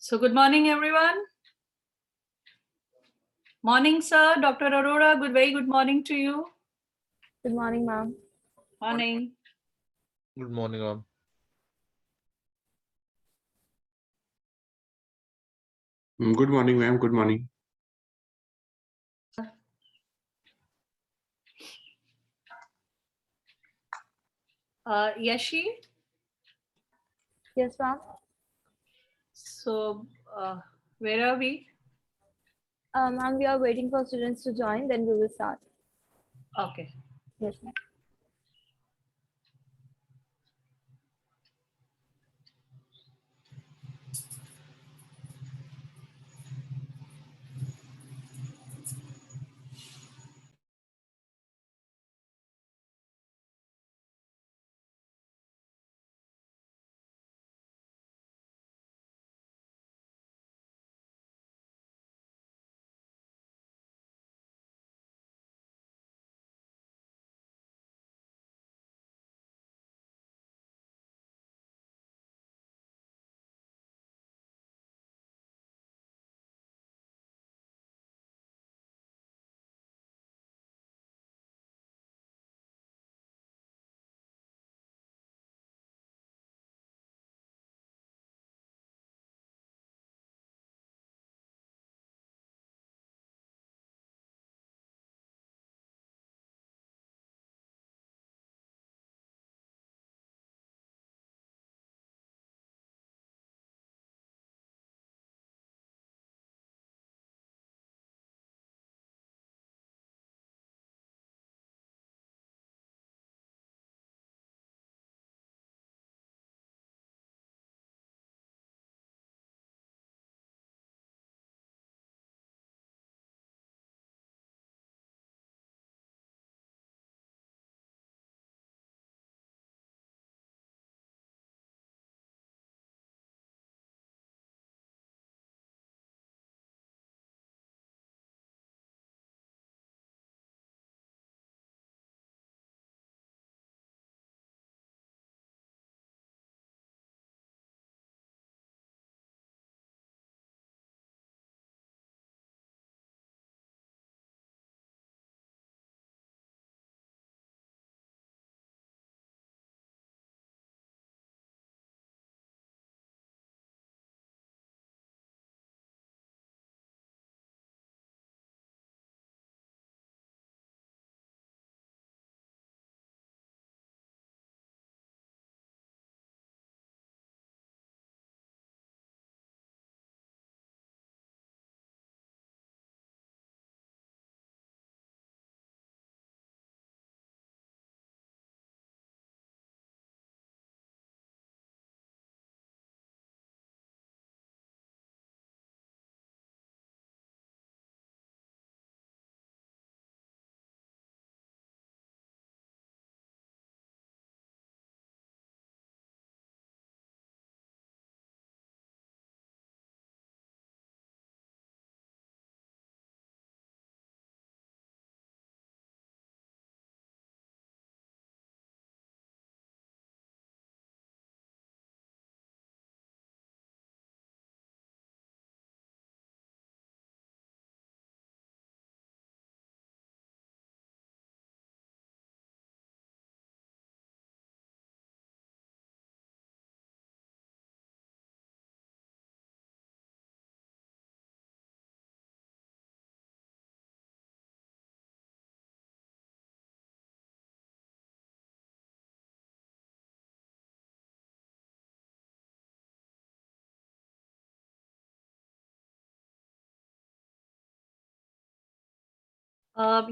So good morning, everyone. Morning, sir. Dr. Arora, very good morning to you. Good morning, ma'am. Morning. Good morning, ma'am. Good morning, ma'am. Good morning. Yashi. Yes, ma'am. So where are we? Ma'am, we are waiting for students to join, then we will start. Okay. Yes, ma'am.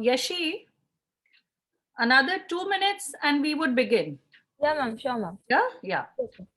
Yashi, another 2 minutes and we would begin. Yeah, ma'am. Sure, ma'am. Yeah? Yeah. Yes, ma'am.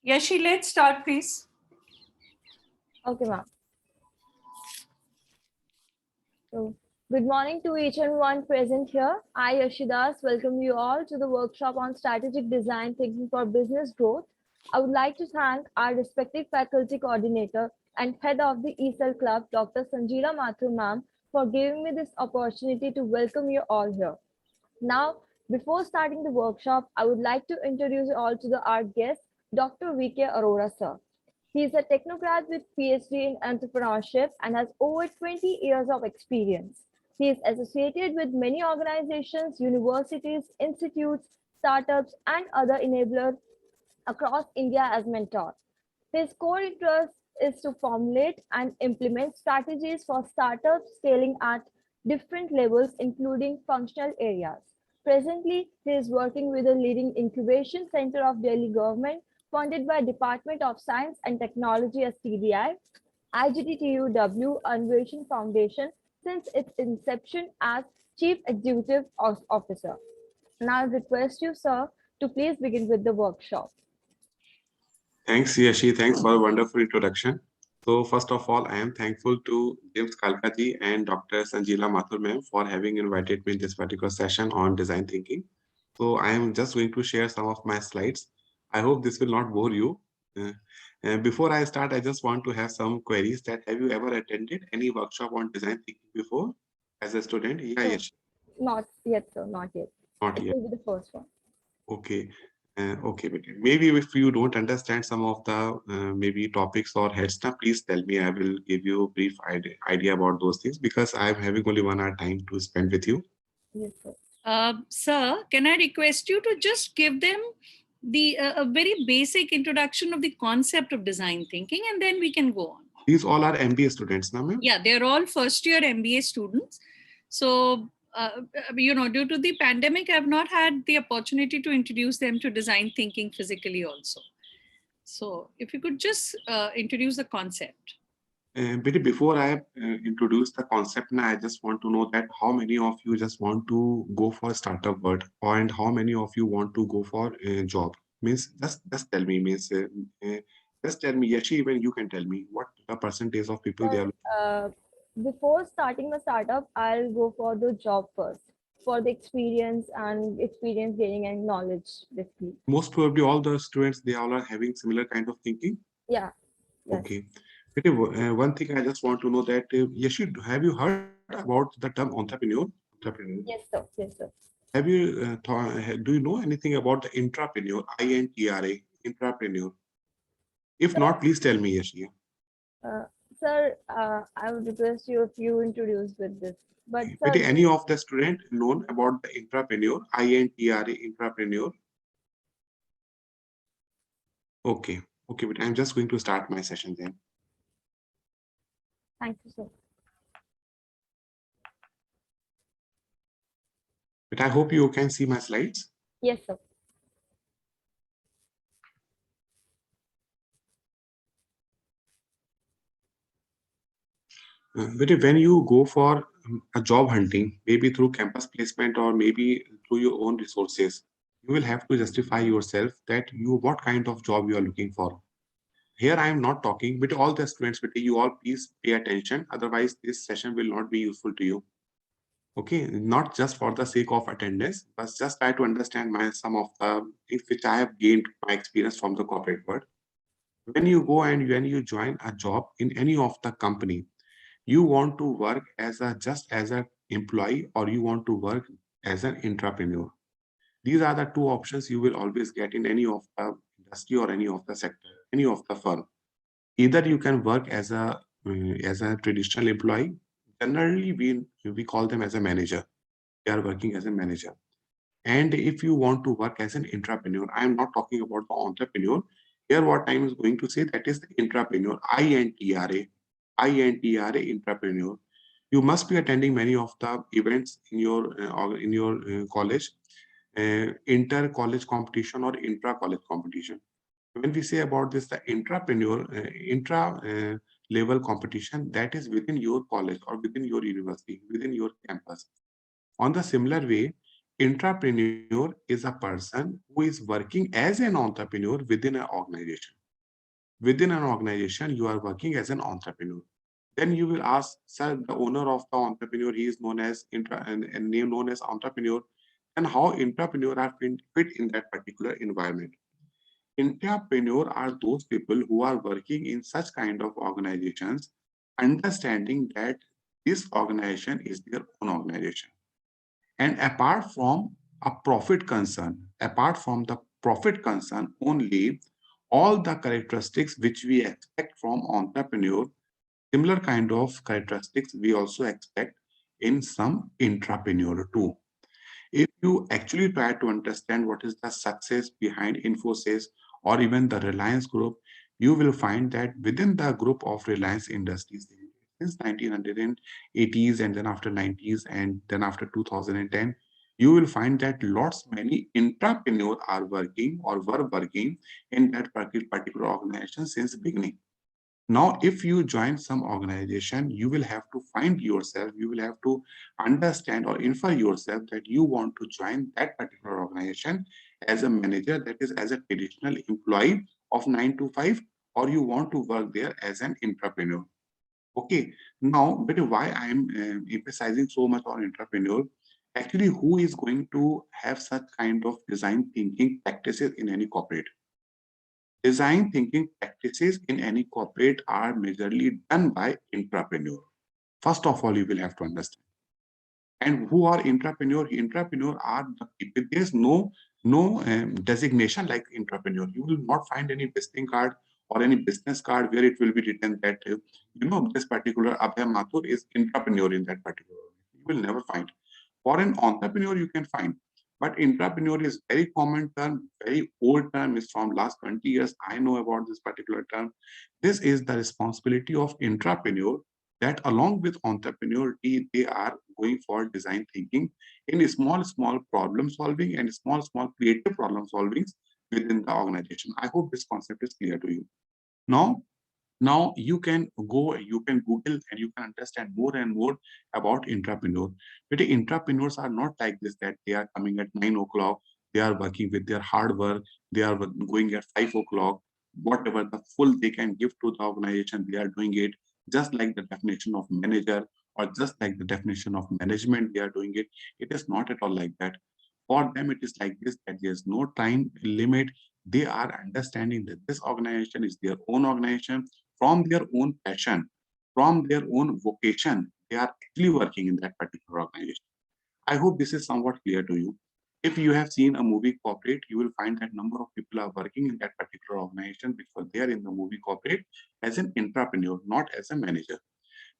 Yashi, let's start, please. Okay, ma'am. So, good morning to each and one present here. I, Yashidas, welcome you all to the workshop on strategic design thinking for business growth. I would like to thank our respective faculty coordinator and head of the ESL Club, Dr. Sanjeela Mathur ma'am, for giving me this opportunity to welcome you all here. Now, before starting the workshop, I would like to introduce you all to our guest, Dr. V.K. Arora, sir. He is a technocrat with PhD in entrepreneurship and has over 20 years of experience. He is associated with many organizations, universities, institutes, startups, and other enablers across India as mentor. His core interest is to formulate and implement strategies for startups scaling at different levels, including functional areas. Presently, he is working with a leading incubation center of Delhi government funded by Department of Science and Technology as TDI, IGTTUW Innovation Foundation since its inception as Chief Executive Officer. Now I request you, sir, to please begin with the workshop. Thanks, Yashi. Thanks for a wonderful introduction. So first of all, I am thankful to JIMS Kalkaji and Dr. Sanjeela Mathur ma'am for having invited me in this particular session on design thinking. So I am just going to share some of my slides. I hope this will not bore you. And before I start, I just want to have some queries that have you ever attended any workshop on design thinking before as a student? Yeah, No. Yashi. Not yet, sir, not yet. Not It yet. will be the first one. Okay. Okay, but maybe if you don't understand some of the maybe topics or heads now, please tell me. I will give you a brief idea about those things because I'm having only 1 hour time to spend with you. Yes, sir. Sir, can I request you to just give them the a very basic introduction of the concept of design thinking, and then we can go on. These all are MBA students, na ma'am? Yeah, they're all first year MBA students. So, due to the pandemic, I've not had the opportunity to introduce them to design thinking physically also. So if you could just introduce the concept. But before I introduce the concept, now I just want to know that how many of you just want to go for startup world, and how many of you want to go for a job? Means just tell me. Means just tell me. Yashi, even you can tell me what the percentage of people they are. Before starting the startup, I'll go for the job first for the experience gaining and knowledge, basically. Most probably all the students, they all are having similar kind of thinking. Yeah. Yes. Okay. But one thing I just want to know that Yashi, have you heard about the term entrepreneur? Yes, sir. Yes, sir. Have you do you know anything about the intrapreneur? INTRA, intrapreneur. If not, please tell me, Yashi. Sir, I would request you if you introduce with this. But But sir, any of the student known about the intrapreneur, INTRA, intrapreneur? Okay. Okay, but I'm just going to start my session then. thank you, sir. But I hope you can see my slides. Yes, sir. But when you go for a job hunting, maybe through campus placement or maybe through your own resources, you will have to justify yourself that you what kind of job you are looking for. Here I am not talking, but all the students, but you all please pay attention. Otherwise, this session will not be useful to you. Okay, not just for the sake of attendance, but just try to understand some of the things which I have gained my experience from the corporate world. When you go and when you join a job in any of the company, you want to work just as an employee or you want to work as an entrepreneur. These are the two options you will always get in any of the industry or any of the sector, any of the firm. Either you can work as a traditional employee. Generally, we call them as a manager. They are working as a manager. And if you want to work as an entrepreneur, I am not talking about the entrepreneur. Here, what I am going to say that is the entrepreneur, INTRA, entrepreneur. You must be attending many of the events in your college, inter college competition or intra college competition. When we say about this, the intra level competition that is within your college or within your university, within your campus. On the similar way, Intrapreneur is a person who is working as an entrepreneur within an organization. Within an organization, you are working as an entrepreneur. Then you will ask, sir, the owner of the entrepreneur, he is known as and name known as entrepreneur, and how entrepreneur are fit in that particular environment. Entrepreneur are those people who are working in such kind of organizations, understanding that this organization is their own organization. And apart from the profit concern only, all the characteristics which we expect from entrepreneur, similar kind of characteristics we also expect in some intrapreneur too. If you actually try to understand what is the success behind Infosys or even the Reliance Group, you will find that within the group of Reliance Industries, since 1980s and then after 90s and then after 2010, you will find that lots many intrapreneurs are working or were working in that particular organization since beginning. Now, if you join some organization, you will have to find yourself, you will have to understand or infer yourself that you want to join that particular organization as a manager, that is as a traditional employee of 9 to 5, or you want to work there as an entrepreneur. Okay, now, but why I am emphasizing so much on entrepreneur? Actually, who is going to have such kind of design thinking practices in any corporate? Design thinking practices in any corporate are majorly done by intrapreneur. First of all, you will have to understand. And who are intrapreneur? Intrapreneur are the people. There's no designation like intrapreneur. You will not find any visiting card or any business card where it will be written that this particular Abhay Mathur is intrapreneur in that particular. You will never find. For an entrepreneur, you can find. But entrepreneur is very common term, very old term. Is from last 20 years. I know about this particular term. This is the responsibility of entrepreneur that along with entrepreneur, they are going for design thinking in small problem solving and small creative problem solvings within the organization. I hope this concept is clear to you. Now, now you can go, you can Google and you can understand more and more about entrepreneur. But the entrepreneurs are not like this, that they are coming at 9 o'clock, they are working with their hard work, they are going at 5 o'clock, whatever the full they can give to the organization, they are doing it just like the definition of manager or just like the definition of management, they are doing it. It is not at all like that. For them, it is like this, that there's no time limit. They are understanding that this organization is their own organization from their own passion, from their own vocation. They are actually working in that particular organization. I hope this is somewhat clear to you. If you have seen a movie corporate, you will find that number of people are working in that particular organization which were there in the movie corporate as an entrepreneur, not as a manager.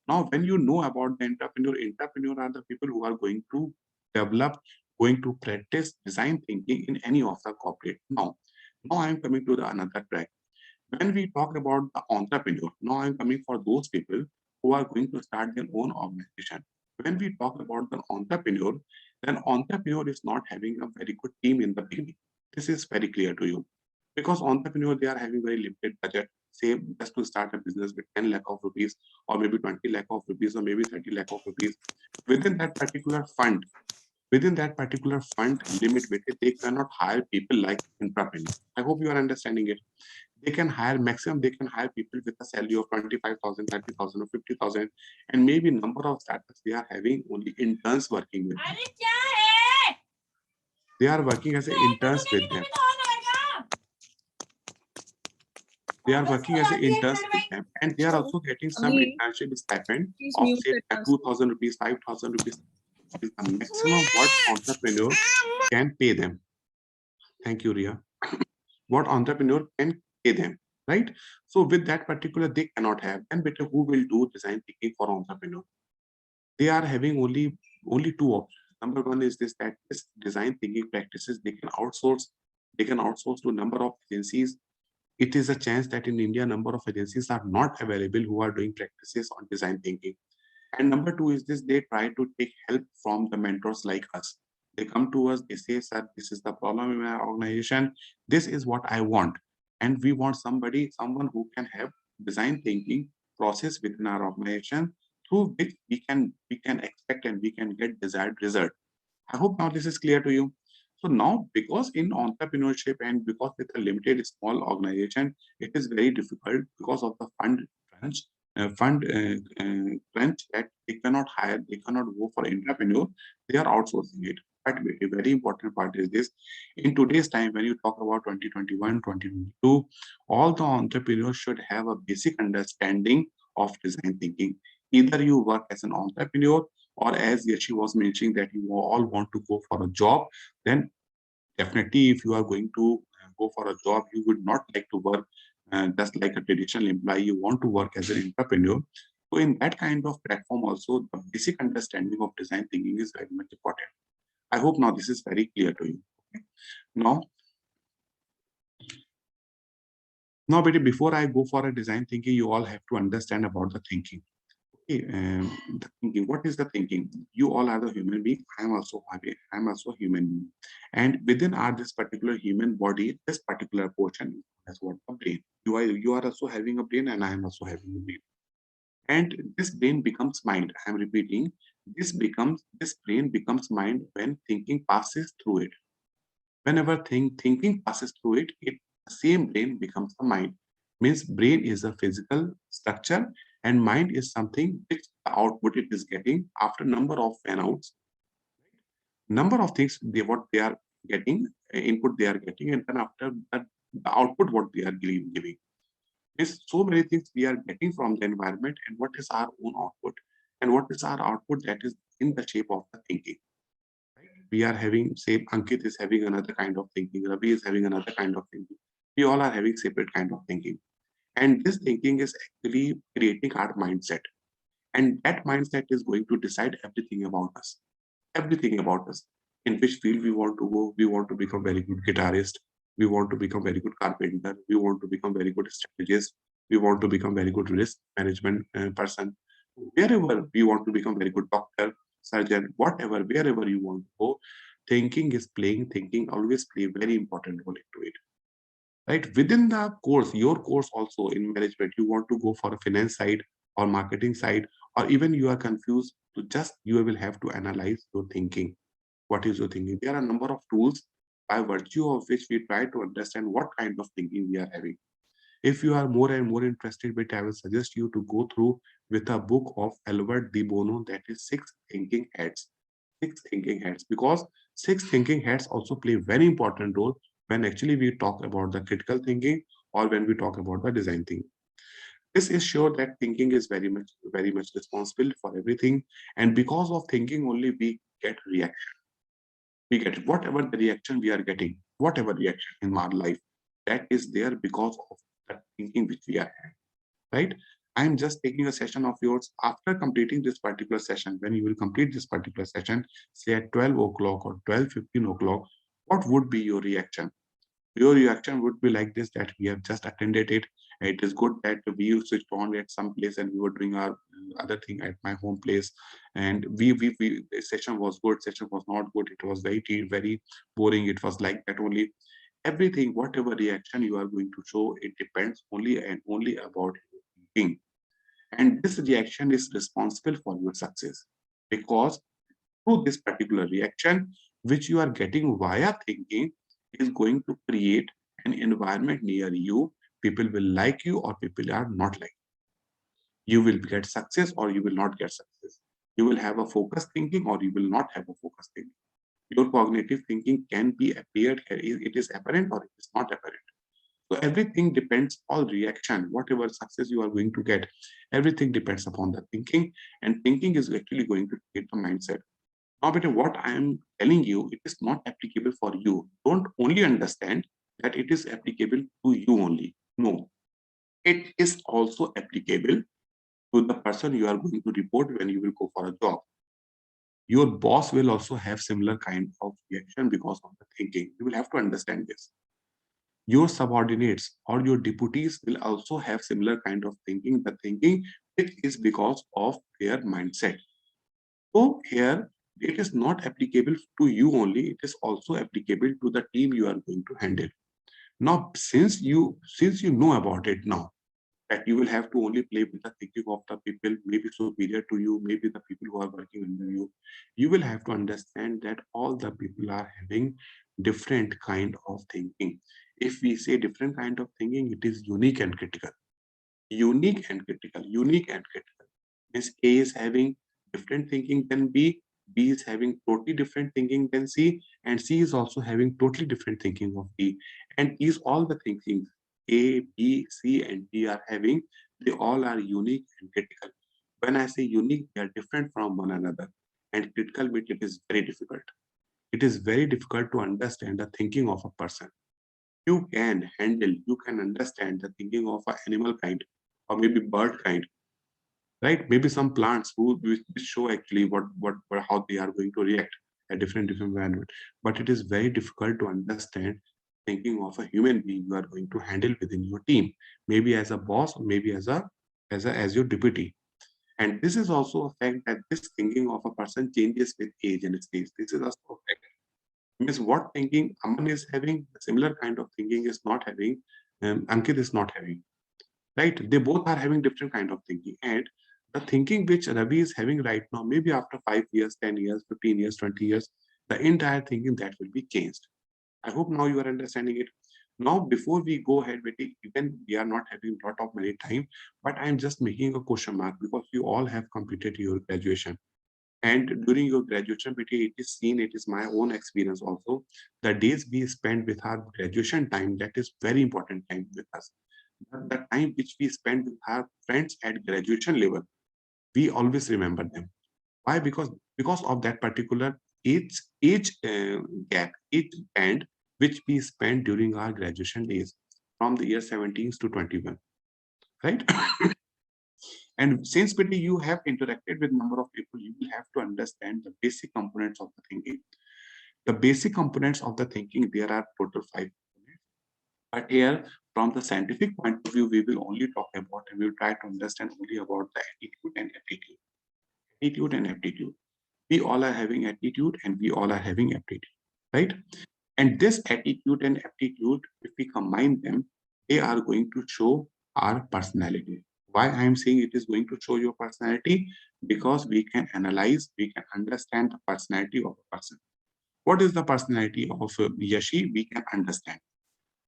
Now, when you know about the entrepreneur are the people who are going to develop, going to practice design thinking in any of the corporate. Now I am coming to the another track. When we talk about the entrepreneur, now I'm coming for those people who are going to start their own organization. When we talk about the entrepreneur, then entrepreneur is not having a very good team in the beginning. This is very clear to you. Because entrepreneur, they are having very limited budget, say just to start a business with 10 lakh of rupees, or maybe 20 lakh of rupees, or maybe 30 lakh of rupees. Within that particular fund, within that particular fund limit, they cannot hire people like entrepreneur. I hope you are understanding it. They can hire maximum, they can hire people with a salary of 25,000, 30,000, or 50,000, and maybe number of startups they are having only interns working with them. They are working as interns with them. They are working as interns with them, and they are also getting some internship stipend of say 2,000 rupees, 5,000 rupees. Is the maximum what entrepreneur can pay them. Thank you, Ria. What entrepreneur can pay them, right? So with that particular, they cannot have. And better, who will do design thinking for entrepreneur? They are having only two options. Number one is this, that this design thinking practices they can outsource. They can outsource to number of agencies. It is a chance that in India, number of agencies are not available who are doing practices on design thinking. And number two is this, they try to take help from the mentors like us. They come to us, they say, sir, this is the problem in my organization. This is what I want. And we want someone who can have design thinking process within our organization through which we can expect and we can get desired result. I hope now this is clear to you. So now, because in entrepreneurship and because with a limited small organization, it is very difficult because of the crunch, crunch that they cannot hire, they cannot go for entrepreneur, they are outsourcing it. But a very important part is this: in today's time, when you talk about 2021, 2022, all the entrepreneurs should have a basic understanding of design thinking. Either you work as an entrepreneur or as Yashi was mentioning that you all want to go for a job, then definitely if you are going to go for a job, you would not like to work just like a traditional employee. You want to work as an entrepreneur. So in that kind of platform also, the basic understanding of design thinking is very much important. I hope now this is very clear to you. Okay. Now, Betty, before I go for a design thinking, you all have to understand about the thinking. Okay, the thinking. What is the thinking? You all are the human being. I am also human being, and within our this particular human body, this particular portion is what the brain. You are also having a brain, and I am also having a brain. And this brain becomes mind. I am repeating. This brain becomes mind when thinking passes through it. Whenever thinking passes through it, the same brain becomes the mind. Means brain is a physical structure and mind is something which the output it is getting after number of fan outs, number of things what they are getting, input they are getting, and then after that the output what they are giving. There's so many things we are getting from the environment, and what is our own output, and what is our output that is in the shape of the thinking. We are having, say, Ankit is having another kind of thinking, Ravi is having another kind of thinking. We all are having separate kind of thinking. And this thinking is actually creating our mindset. And that mindset is going to decide everything about us. Everything about us. In which field we want to go. We want to become very good guitarist. We want to become very good carpenter. We want to become very good strategist. We want to become very good risk management person. Wherever we want to become very good doctor, surgeon, whatever, wherever you want to go, thinking always play a very important role into it. Right? Within the course, your course also in management, you want to go for a finance side or marketing side, or even you are confused, to just you will have to analyze your thinking. What is your thinking? There are a number of tools by virtue of which we try to understand what kind of thinking we are having. If you are more and more interested, but I will suggest you to go through with a book of Albert de Bono, that is Six Thinking Hats. Six Thinking Hats, because Six Thinking Hats also play a very important role when actually we talk about the critical thinking or when we talk about the design thinking. This is sure that thinking is very much responsible for everything, and because of thinking only we get reaction. We get whatever the reaction we are getting, whatever reaction in our life, that is there because of the thinking which we are having, right? I'm just taking a session of yours. After completing this particular session, when you will complete this particular session, say at 12 o'clock or 12:15 o'clock, what would be your reaction? Your reaction would be like this, that we have just attended it. It is good that we switched on at some place and we were doing our other thing at my home place. And we the session was good, session was not good. It was very boring. It was like that only. Everything, whatever reaction you are going to show, it depends only and only about your thinking. And this reaction is responsible for your success, because through this particular reaction, which you are getting via thinking, is going to create an environment near you. People will like you or people are not like you. You will get success or you will not get success. You will have a focused thinking or you will not have a focused thinking. Your cognitive thinking can be appeared, it is apparent or it is not apparent. So everything depends on reaction. Whatever success you are going to get, everything depends upon the thinking, and thinking is actually going to create the mindset. Now, but what I am telling you, it is not applicable for you. Don't only understand that it is applicable to you only. No, it is also applicable to the person you are going to report when you will go for a job. Your boss will also have similar kind of reaction because of the thinking. You will have to understand this. Your subordinates or your deputies will also have similar kind of thinking. The thinking, it is because of their mindset. So here, it is not applicable to you only, it is also applicable to the team you are going to handle. Now, since you know about it now, that you will have to only play with the thinking of the people, maybe superior to you, maybe the people who are working under you. You will have to understand that all the people are having different kind of thinking. If we say different kind of thinking, it is unique and critical. Unique and critical. Unique and critical. Means A is having different thinking than B. B is having totally different thinking than C, and C is also having totally different thinking of D. And is all the thinking A, B, C, and D are having, they all are unique and critical. When I say unique, they are different from one another. And critical means it is very difficult. It is very difficult to understand the thinking of a person. You can handle, you can understand the thinking of an animal kind or maybe bird kind, right? Maybe some plants who which show actually how they are going to react at different environment. But it is very difficult to understand thinking of a human being you are going to handle within your team, maybe as a boss or maybe as your deputy. And this is also a fact that this thinking of a person changes with age and stage. This is also a fact. Means what thinking Aman is having, similar kind of thinking is not having, Ankit is not having, right? They both are having different kind of thinking. And the thinking which Ravi is having right now, maybe after 5 years, 10 years, 15 years, 20 years, the entire thinking that will be changed. I hope now you are understanding it. Now, before we go ahead with it, even we are not having a lot of many time, but I'm just making a question mark because you all have completed your graduation. And during your graduation, it is seen, it is my own experience also. The days we spend with our graduation time, that is very important time with us. The time which we spend with our friends at graduation level, we always remember them. Why? Because of that particular age gap, age band which we spent during our graduation days from the year 17 to 21, right? And since Pity, you have interacted with number of people, you will have to understand the basic components of the thinking. The basic components of the thinking, there are total 5 components. But here, from the scientific point of view, we will only talk about and we will try to understand only about the attitude and aptitude. Attitude and aptitude. We all are having attitude and we all are having aptitude, right? And this attitude and aptitude, if we combine them, they are going to show our personality. Why I am saying it is going to show your personality? Because we can analyze, we can understand the personality of a person. What is the personality of Yashi? We can understand.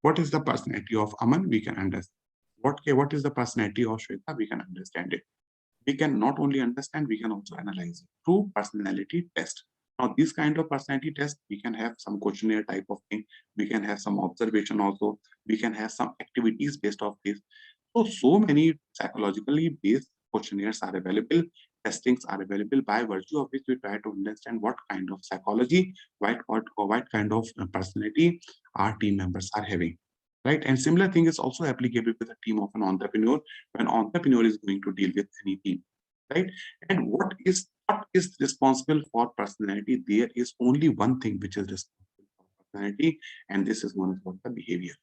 What is the personality of Aman? We can understand. What is the personality of Shweta? We can understand it. We can not only understand, we can also analyze it through personality test. Now, this kind of personality test, we can have some questionnaire type of thing. We can have some observation also. We can have some activities based off this. So many psychologically based questionnaires are available. Testings are available by virtue of which we try to understand what kind of psychology, what kind of personality our team members are having. Right. And similar thing is also applicable with a team of an entrepreneur when entrepreneur is going to deal with any team. Right. And what is responsible for personality? There is only one thing which is responsible for personality, and this is known as the behavior.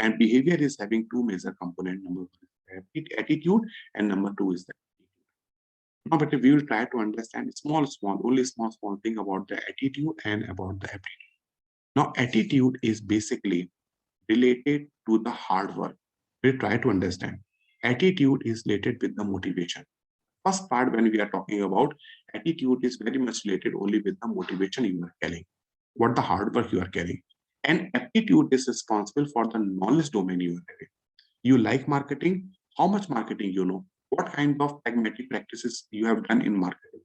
And behavior is having two major components. Number one is attitude, and number two is the attitude. Now, but we will try to understand small thing about the attitude and about the aptitude. Now, attitude is basically related to the hard work. We try to understand. Attitude is related with the motivation. First part, when we are talking about attitude, is very much related only with the motivation you are carrying, what the hard work you are carrying. And aptitude is responsible for the knowledge domain you are having. You like marketing? How much marketing you know? What kind of pragmatic practices you have done in marketing?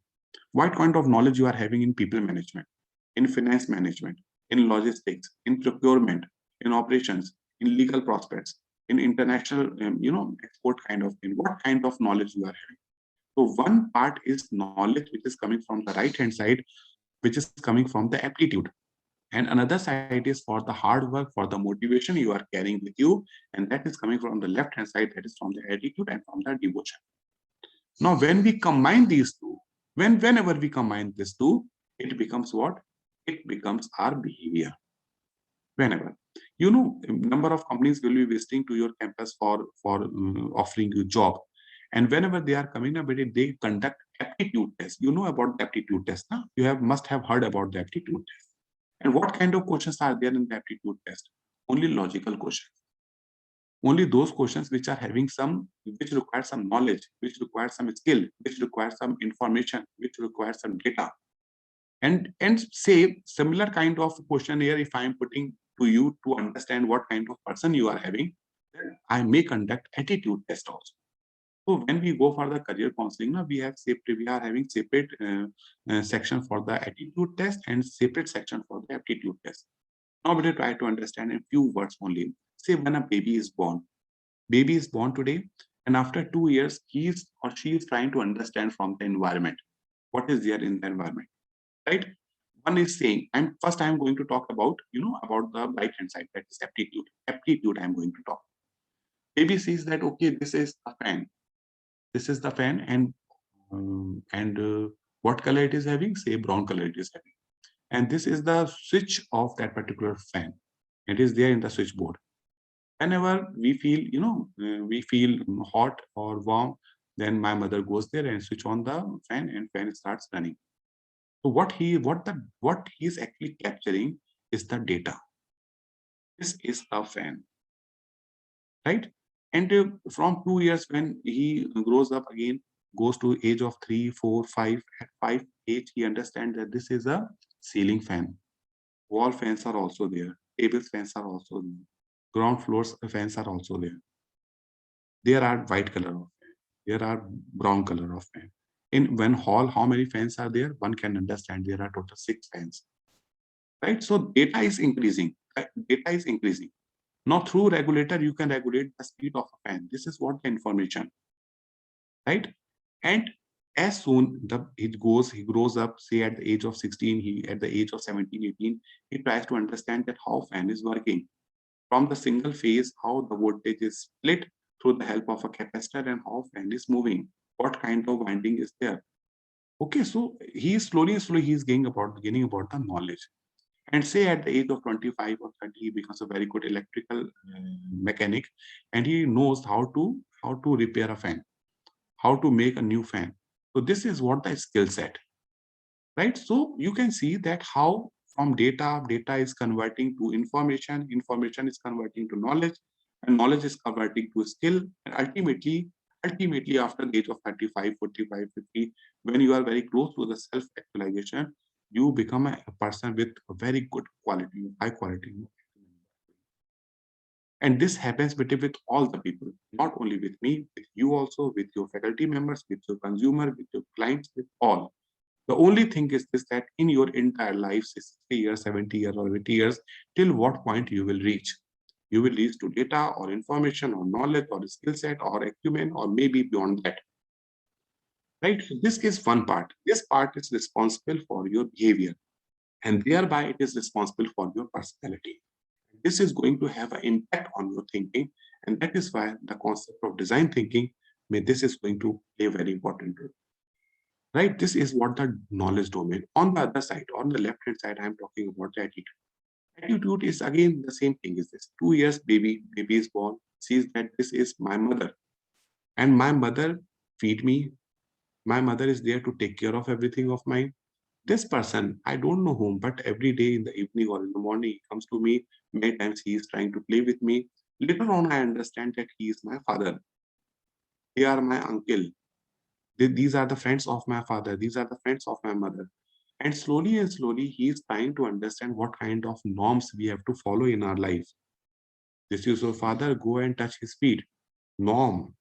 What kind of knowledge you are having in people management, in finance management, in logistics, in procurement, in operations, in legal prospects, in international, export kind of thing. What kind of knowledge you are having? So one part is knowledge which is coming from the right hand side, which is coming from the aptitude. And another side is for the hard work, for the motivation you are carrying with you. And that is coming from the left hand side, that is from the attitude and from the devotion. Now, when we combine these two, whenever we combine these two, it becomes what? It becomes our behavior. Whenever. Number of companies will be visiting to your campus for offering you job. And whenever they are coming up with it, they conduct aptitude test. You know about the aptitude test, now? You must have heard about the aptitude test. And what kind of questions are there in the aptitude test? Only logical questions. Only those questions which are having some, which require some knowledge, which require some skill, which require some information, which require some data. And say similar kind of questionnaire, if I am putting to you to understand what kind of person you are having, then I may conduct attitude test also. So when we go for the career counseling, now we are having separate section for the attitude test and separate section for the aptitude test. Now we will try to understand in few words only. Say when a baby is born today, and after 2 years, he is or she is trying to understand from the environment what is there in the environment, right? One is saying, I'm going to talk about, about the right hand side, that is aptitude. Aptitude, I'm going to talk. Baby sees that, okay, this is a fan. This is the fan, and what color it is having? Say brown color it is having. And this is the switch of that particular fan. It is there in the switchboard. Whenever we feel, we feel hot or warm, then my mother goes there and switch on the fan, and fan starts running. So what he is actually capturing is the data. This is a fan, right? And from 2 years, when he grows up again, goes to age of 3, 4, 5. At 5 age, he understands that this is a ceiling fan. Wall fans are also there. Table fans are also there. Ground floors fans are also there. There are white color of fan. There are brown color of fan. In one hall, how many fans are there? One can understand there are total 6 fans. Right? So data is increasing. Data is increasing. Now through regulator, you can regulate the speed of a fan. This is what the information, right? And as soon he grows up, say at the age of 16, at the age of 17, 18, he tries to understand that how fan is working. From the single phase, how the voltage is split through the help of a capacitor and how fan is moving. What kind of winding is there? Okay, so he is slowly he is gaining about the knowledge. And say at the age of 25 or 30, he becomes a very good electrical mechanic, and he knows how to repair a fan, how to make a new fan. So this is what the skill set, right? So you can see that how from data is converting to information, information is converting to knowledge, and knowledge is converting to skill, and ultimately after the age of 35, 45, 50, when you are very close to the self-actualization, you become a person with a very good quality, high quality. And this happens with all the people, not only with me, with you also, with your faculty members, with your consumer, with your clients, with all. The only thing is this, that in your entire life, 60 years, 70 years, or 80 years, till what point you will reach. You will reach to data or information or knowledge or skill set or acumen or maybe beyond that. Right? So this is one part. This part is responsible for your behavior, and thereby it is responsible for your personality. This is going to have an impact on your thinking, and that is why the concept of design thinking, this is going to play a very important role. Right? This is what the knowledge domain. On the other side, on the left-hand side, I'm talking about the attitude. Attitude is again the same thing as this. 2 years, baby is born, sees that this is my mother, and my mother feed me. My mother is there to take care of everything of mine. This person, I don't know whom, but every day in the evening or in the morning, he comes to me. Many times he is trying to play with me. Later on, I understand that he is my father. They are my uncle. These are the friends of my father. These are the friends of my mother. And slowly, he is trying to understand what kind of norms we have to follow in our life. This is your father, go and touch his feet. Norm,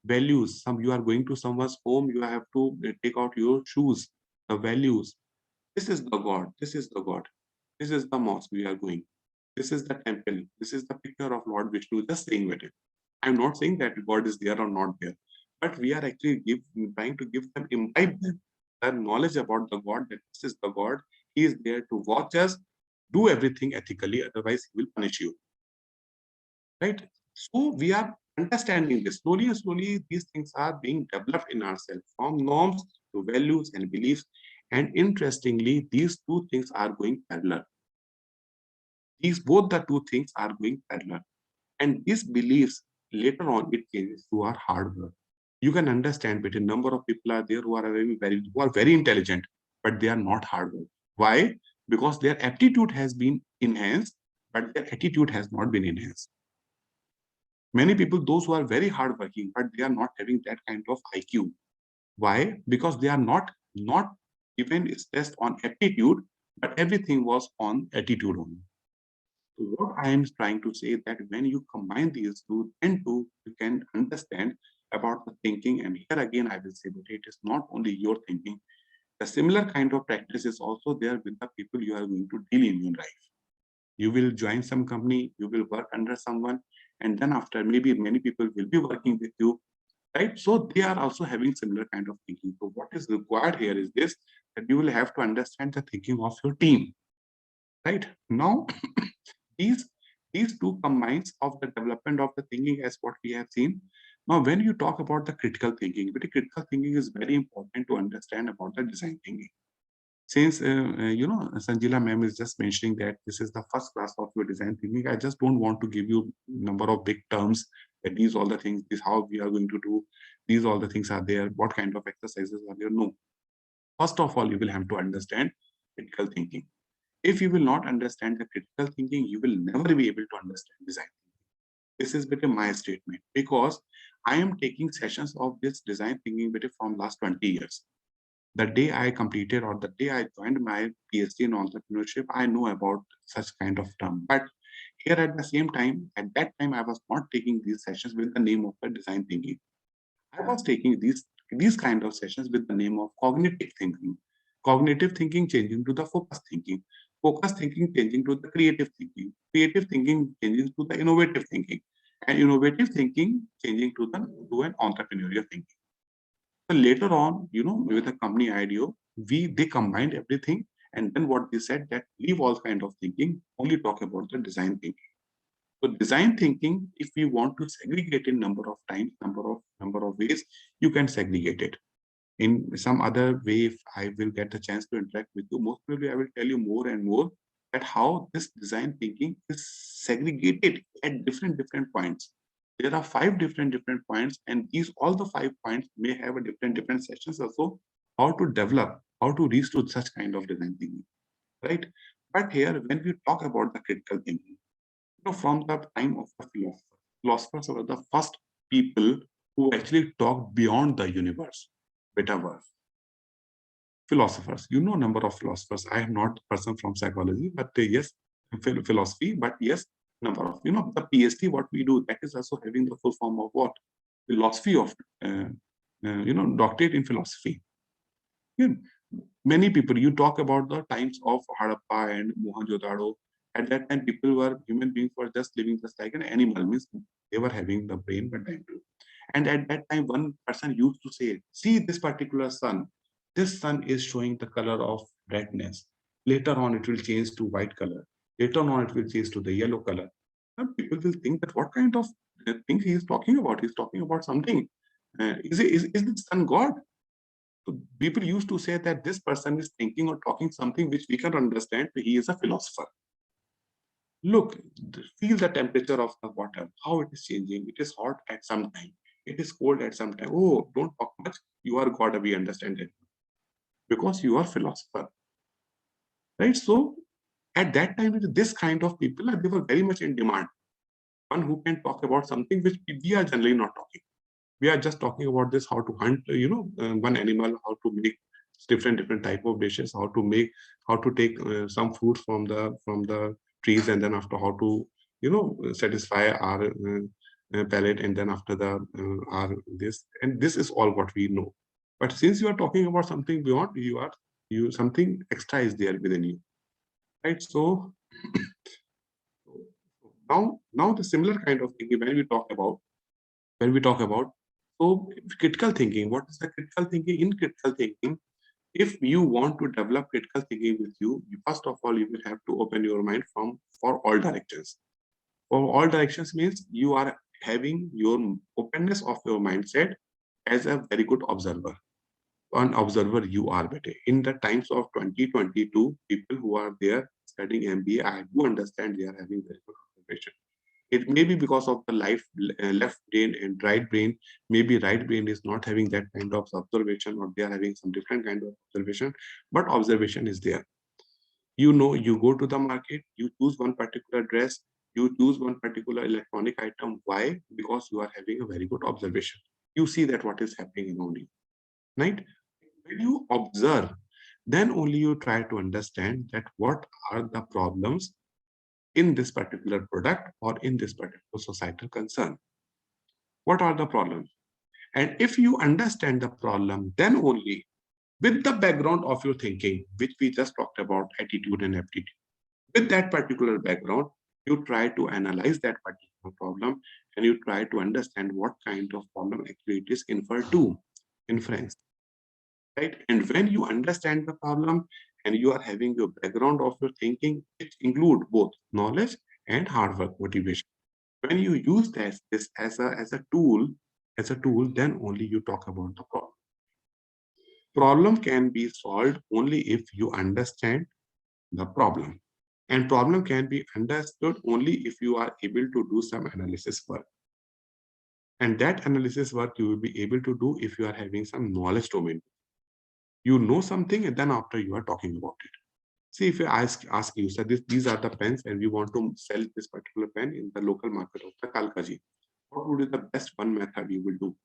values. You are going to someone's home, you have to take out your shoes. The values. This is the God. This is the God. This is the mosque we are going. This is the temple. This is the picture of Lord Vishnu. Just saying with it. I'm not saying that God is there or not there, but we are actually trying to give them, imbibe them, the knowledge about the God, that this is the God. He is there to watch us, do everything ethically, otherwise he will punish you. Right? So we are understanding this. Slowly and slowly, these things are being developed in ourselves, from norms to values and beliefs. And interestingly, these two things are going parallel. Both the two things are going parallel. And these beliefs, later on, it changes to our hard work. You can understand between number of people are there who are very intelligent, but they are not hard work. Why? Because their aptitude has been enhanced, but their attitude has not been enhanced. Many people, those who are very hardworking, but they are not having that kind of IQ. Why? Because they are not given its test on aptitude, but everything was on attitude only. So what I am trying to say that when you combine these two, then too you can understand about the thinking. And here again, I will say that it is not only your thinking. The similar kind of practice is also there with the people you are going to deal in your life. You will join some company, you will work under someone, and then after maybe many people will be working with you, right? So they are also having similar kind of thinking. So what is required here is this, that you will have to understand the thinking of your team, right? Now, these these two combines of the development of the thinking as what we have seen. Now, when you talk about the critical thinking, very critical thinking is very important to understand about the design thinking. Since Sanjila ma'am is just mentioning that this is the first class of your design thinking, I just don't want to give you number of big terms that these all the things, this how we are going to do, these all the things are there, what kind of exercises are there. No. First of all, you will have to understand critical thinking. If you will not understand the critical thinking, you will never be able to understand design thinking. This is better my statement, because I am taking sessions of this design thinking better from last 20 years. The day I completed or the day I joined my PhD in entrepreneurship, I know about such kind of term. But here at the same time, at that time, I was not taking these sessions with the name of the design thinking. I was taking these kind of sessions with the name of cognitive thinking. Cognitive thinking changing to the focus thinking. Focus thinking changing to the creative thinking. Creative thinking changing to the innovative thinking. And innovative thinking changing to an entrepreneurial thinking. So later on, with the company IDEO, they combined everything, and then what they said that leave all kind of thinking, only talk about the design thinking. So design thinking, if we want to segregate in number of times, number of ways, you can segregate it. In some other way, if I will get the chance to interact with you, most probably I will tell you more and more that how this design thinking is segregated at different points. There are 5 different points, and these all the 5 points may have a different sessions also, how to develop, how to reach to such kind of design thinking, right? But here, when we talk about the critical thinking, from the time of the philosophers were the first people who actually talked beyond the universe, metaverse. Philosophers, number of philosophers. I am not a person from psychology, but yes, philosophy, but yes, number of, the PhD, what we do, that is also having the full form of what? Philosophy of, doctorate in philosophy. Yeah. Many people, you talk about the times of Harappa and Mohenjo-daro. At that time, human beings were just living just like an animal, means they were having the brain, but time too. And at that time, one person used to say, see this particular sun. This sun is showing the color of redness. Later on, it will change to white color. Later on, it will change to the yellow color. Now, people will think that what kind of thing he is talking about? He's talking about something. Is the sun God? So people used to say that this person is thinking or talking something which we can understand. He is a philosopher. Look, feel the temperature of the water, how it is changing. It is hot at some time. It is cold at some time. Oh, don't talk much. You are God, we understand it. Because you are philosopher. Right? So at that time, this kind of people, they were very much in demand. One who can talk about something which we are generally not talking. We are just talking about this, how to hunt, one animal, how to make different type of dishes, how to take some food from the trees, and then after how to, satisfy our palate, and then after the our this, and this is all what we know. But since you are talking about something beyond, you something extra is there within you, right? So now the similar kind of thing when we talk about so critical thinking. What is the critical thinking? In critical thinking, if you want to develop critical thinking with you, first of all, you will have to open your mind for all directions. For all directions means you are having your openness of your mindset as a very good observer. An observer you are better. In the times of 2022, people who are there studying MBA, I do understand they are having very good observation. It may be because of the left brain and right brain. Maybe right brain is not having that kind of observation, or they are having some different kind of observation, but observation is there. You go to the market, you choose one particular dress, You choose one particular electronic item. Why? Because you are having a very good observation. You see that what is happening around you, right? When you observe, then only you try to understand that what are the problems in this particular product or in this particular societal concern. What are the problems? And if you understand the problem, then only with the background of your thinking, which we just talked about, attitude and aptitude, with that particular background, you try to analyze that particular problem and you try to understand what kind of problem actually it is inferred to, inference, right? And when you understand the problem and you are having your background of your thinking, which include both knowledge and hard work motivation. When you use this as a tool, then only you talk about the problem. Problem can be solved only if you understand the problem. And problem can be understood only if you are able to do some analysis work. And that analysis work you will be able to do if you are having some knowledge domain. You know something and then after you are talking about it. See, if I ask you, so these are the pens and we want to sell this particular pen in the local market of the Kalkaji. What would be the best one method you will do?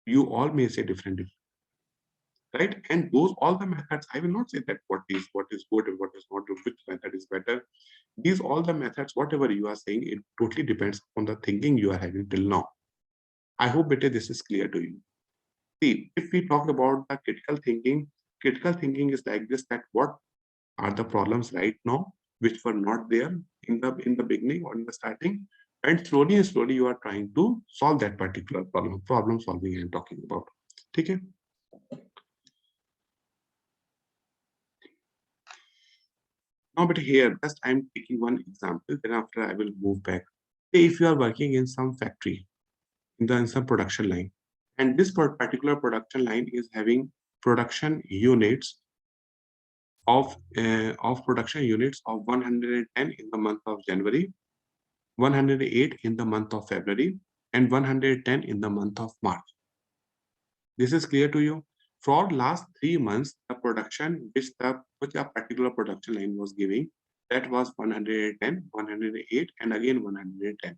You all may say different, right? And those all the methods, I will not say that what is good and what is not good, which method is better. These all the methods, whatever you are saying, it totally depends on the thinking you are having till now. I hope better this is clear to you. See, if we talk about the critical thinking is like this: that what are the problems right now which were not there in the beginning or in the starting, and slowly you are trying to solve that particular problem solving I am talking about. Okay. Now, but here just I'm taking one example, then after I will move back. Say if you are working in some factory, in some production line, and this particular production line is having production units of production units of 110 in the month of January, 108 in the month of February, and 110 in the month of March. This is clear to you? For last 3 months, the production which a particular production line was giving, that was 110, 108, and again 110.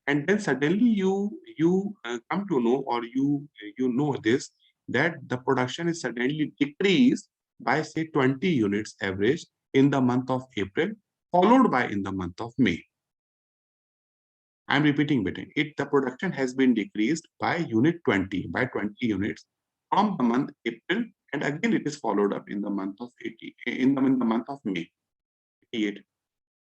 And then suddenly you come to know, or you know this, that the production is suddenly decreased by say 20 units average in the month of April, followed by in the month of May. I'm repeating it. The production has been decreased by 20 units from the month April, and again it is followed up in the month of in the month of May. 88.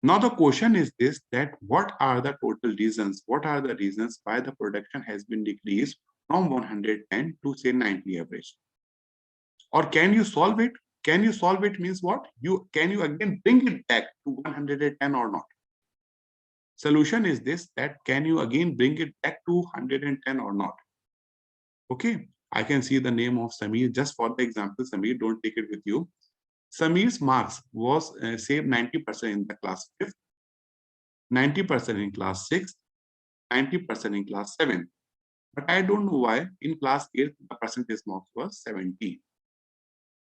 Now the question is this: that what are the total reasons? What are the reasons why the production has been decreased from 110 to say 90 average? Or can you solve it? Can you solve it means what? Can you again bring it back to 110 or not? Solution is this: that can you again bring it back to 110 or not? Okay, I can see the name of Samir. Just for the example, Samir, don't take it with you. Samir's marks was say 90% in the class 5th, 90% in class 6th, 90% in class 7. But I don't know why in class 8 the percentage marks was 70.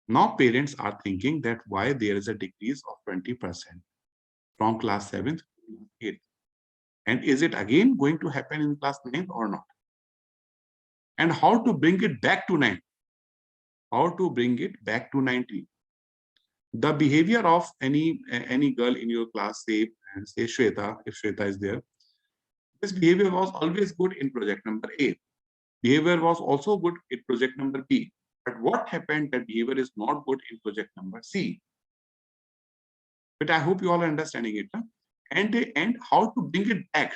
Now parents are thinking that why there is a decrease of 20% from class 7th to class 8th. And is it again going to happen in class 9th or not? And how to bring it back to 9? How to bring it back to 90? The behavior of any girl in your class, say Shweta, if Shweta is there, this behavior was always good in project number A. Behavior was also good in project number B. But what happened that behavior is not good in project number C? But I hope you all are understanding it. Huh? And how to bring it back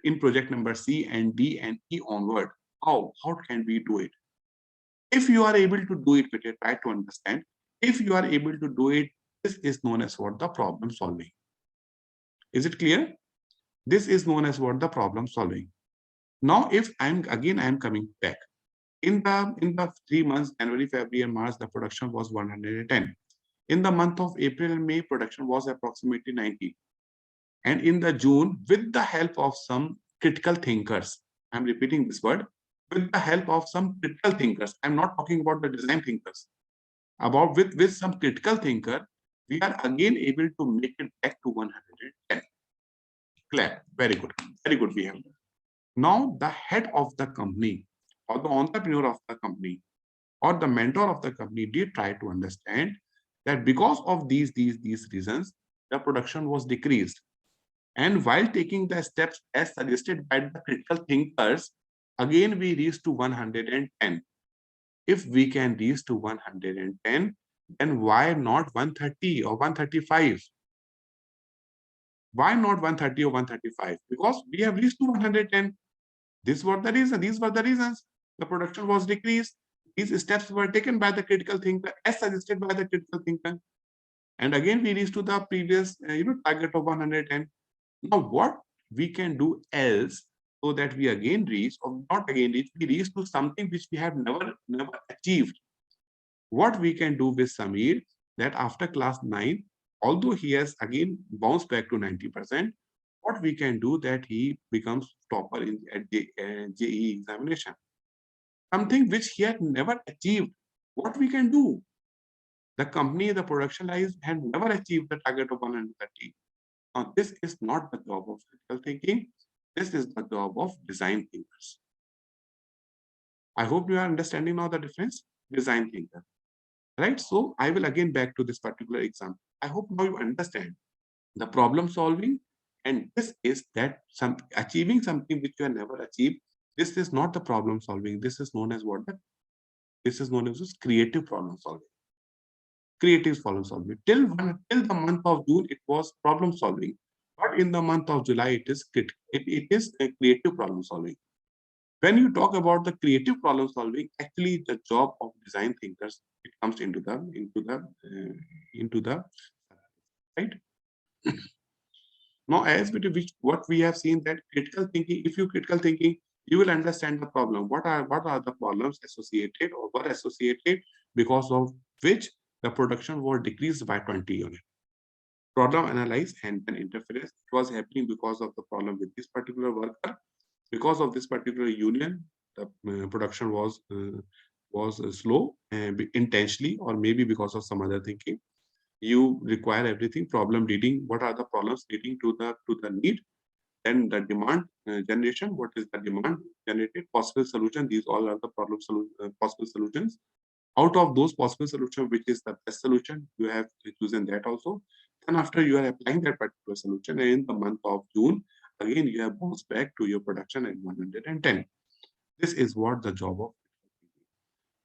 in project number C and D and E onward? How can we do it? If you are able to do it, try to understand. If you are able to do it, this is known as what? The problem solving. Is it clear? This is known as what? The problem solving. Now, if I'm coming back. In the 3 months, January, February, and March, the production was 110. In the month of April and May, production was approximately 90. And in the June, with the help of some critical thinkers, I'm repeating this word, with the help of some critical thinkers, I'm not talking about the design thinkers, with some critical thinker, we are again able to make it back to 110. Clap. Very good. Very good. We have. Now the head of the company or the entrepreneur of the company or the mentor of the company did try to understand that because of these reasons, the production was decreased. And while taking the steps as suggested by the critical thinkers, again we reached to 110. If we can reach to 110, then why not 130 or 135? Why not 130 or 135? Because we have reached to 110. These were the reasons. These were the reasons. The production was decreased. These steps were taken by the critical thinker, as suggested by the critical thinker. And again, we reached to the previous, target of 110. Now, what we can do else so that we again reach, or not again reach, we reach to something which we have never achieved. What we can do with Samir, that after class 9, although he has again bounced back to 90%, what we can do that he becomes topper in at the JEE examination. Something which he had never achieved. What we can do? The company, the production lines had never achieved the target of 130. Now, this is not the job of critical thinking. This is the job of design thinkers. I hope you are understanding now the difference. Design thinker. Right? So I will again back to this particular example. I hope now you understand the problem solving, and this is that achieving something which you have never achieved. This is not the problem solving. This is known as what? This is known as creative problem solving. Creative problem solving. Till the month of June, it was problem solving, but in the month of July, it is a creative problem solving. When you talk about the creative problem solving, actually the job of design thinkers, it comes into the right. Now, as with which what we have seen that critical thinking, if you critical thinking, you will understand the problem. What are the problems associated or were associated because of which the production was decreased by 20 units. Problem analyze and then interference. It was happening because of the problem with this particular worker. Because of this particular union, the production was slow and intentionally, or maybe because of some other thinking. You require everything. Problem leading. What are the problems leading to the need? Then the demand generation. What is the demand generated? Possible solution. These all are the possible solutions. Out of those possible solutions, which is the best solution, you have chosen that also. Then after you are applying that particular solution, and in the month of June, again you have bounced back to your production at 110. This is what the job of.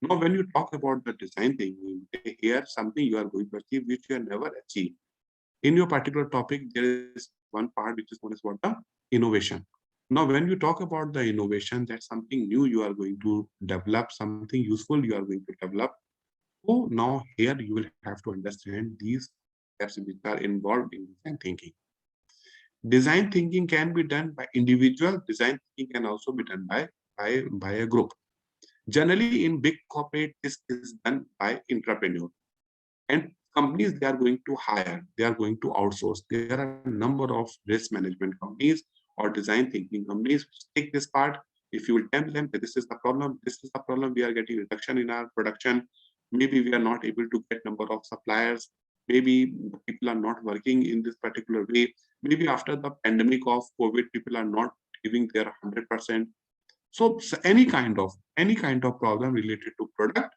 Now, when you talk about the design thing, here something you are going to achieve which you have never achieved. In your particular topic, there is one part which is known as what? The innovation. Now, when you talk about the innovation, that's something new you are going to develop, something useful you are going to develop. So now here you will have to understand these steps which are involved in design thinking. Design thinking can be done by individual. Design thinking can also be done by a group. Generally, in big corporate, this is done by entrepreneur. And companies, they are going to hire, they are going to outsource. There are a number of risk management companies or design thinking companies which take this part. If you will tell them that this is the problem, we are getting reduction in our production. Maybe we are not able to get number of suppliers. Maybe people are not working in this particular way. Maybe after the pandemic of COVID, people are not giving their 100%. So any kind of problem related to product,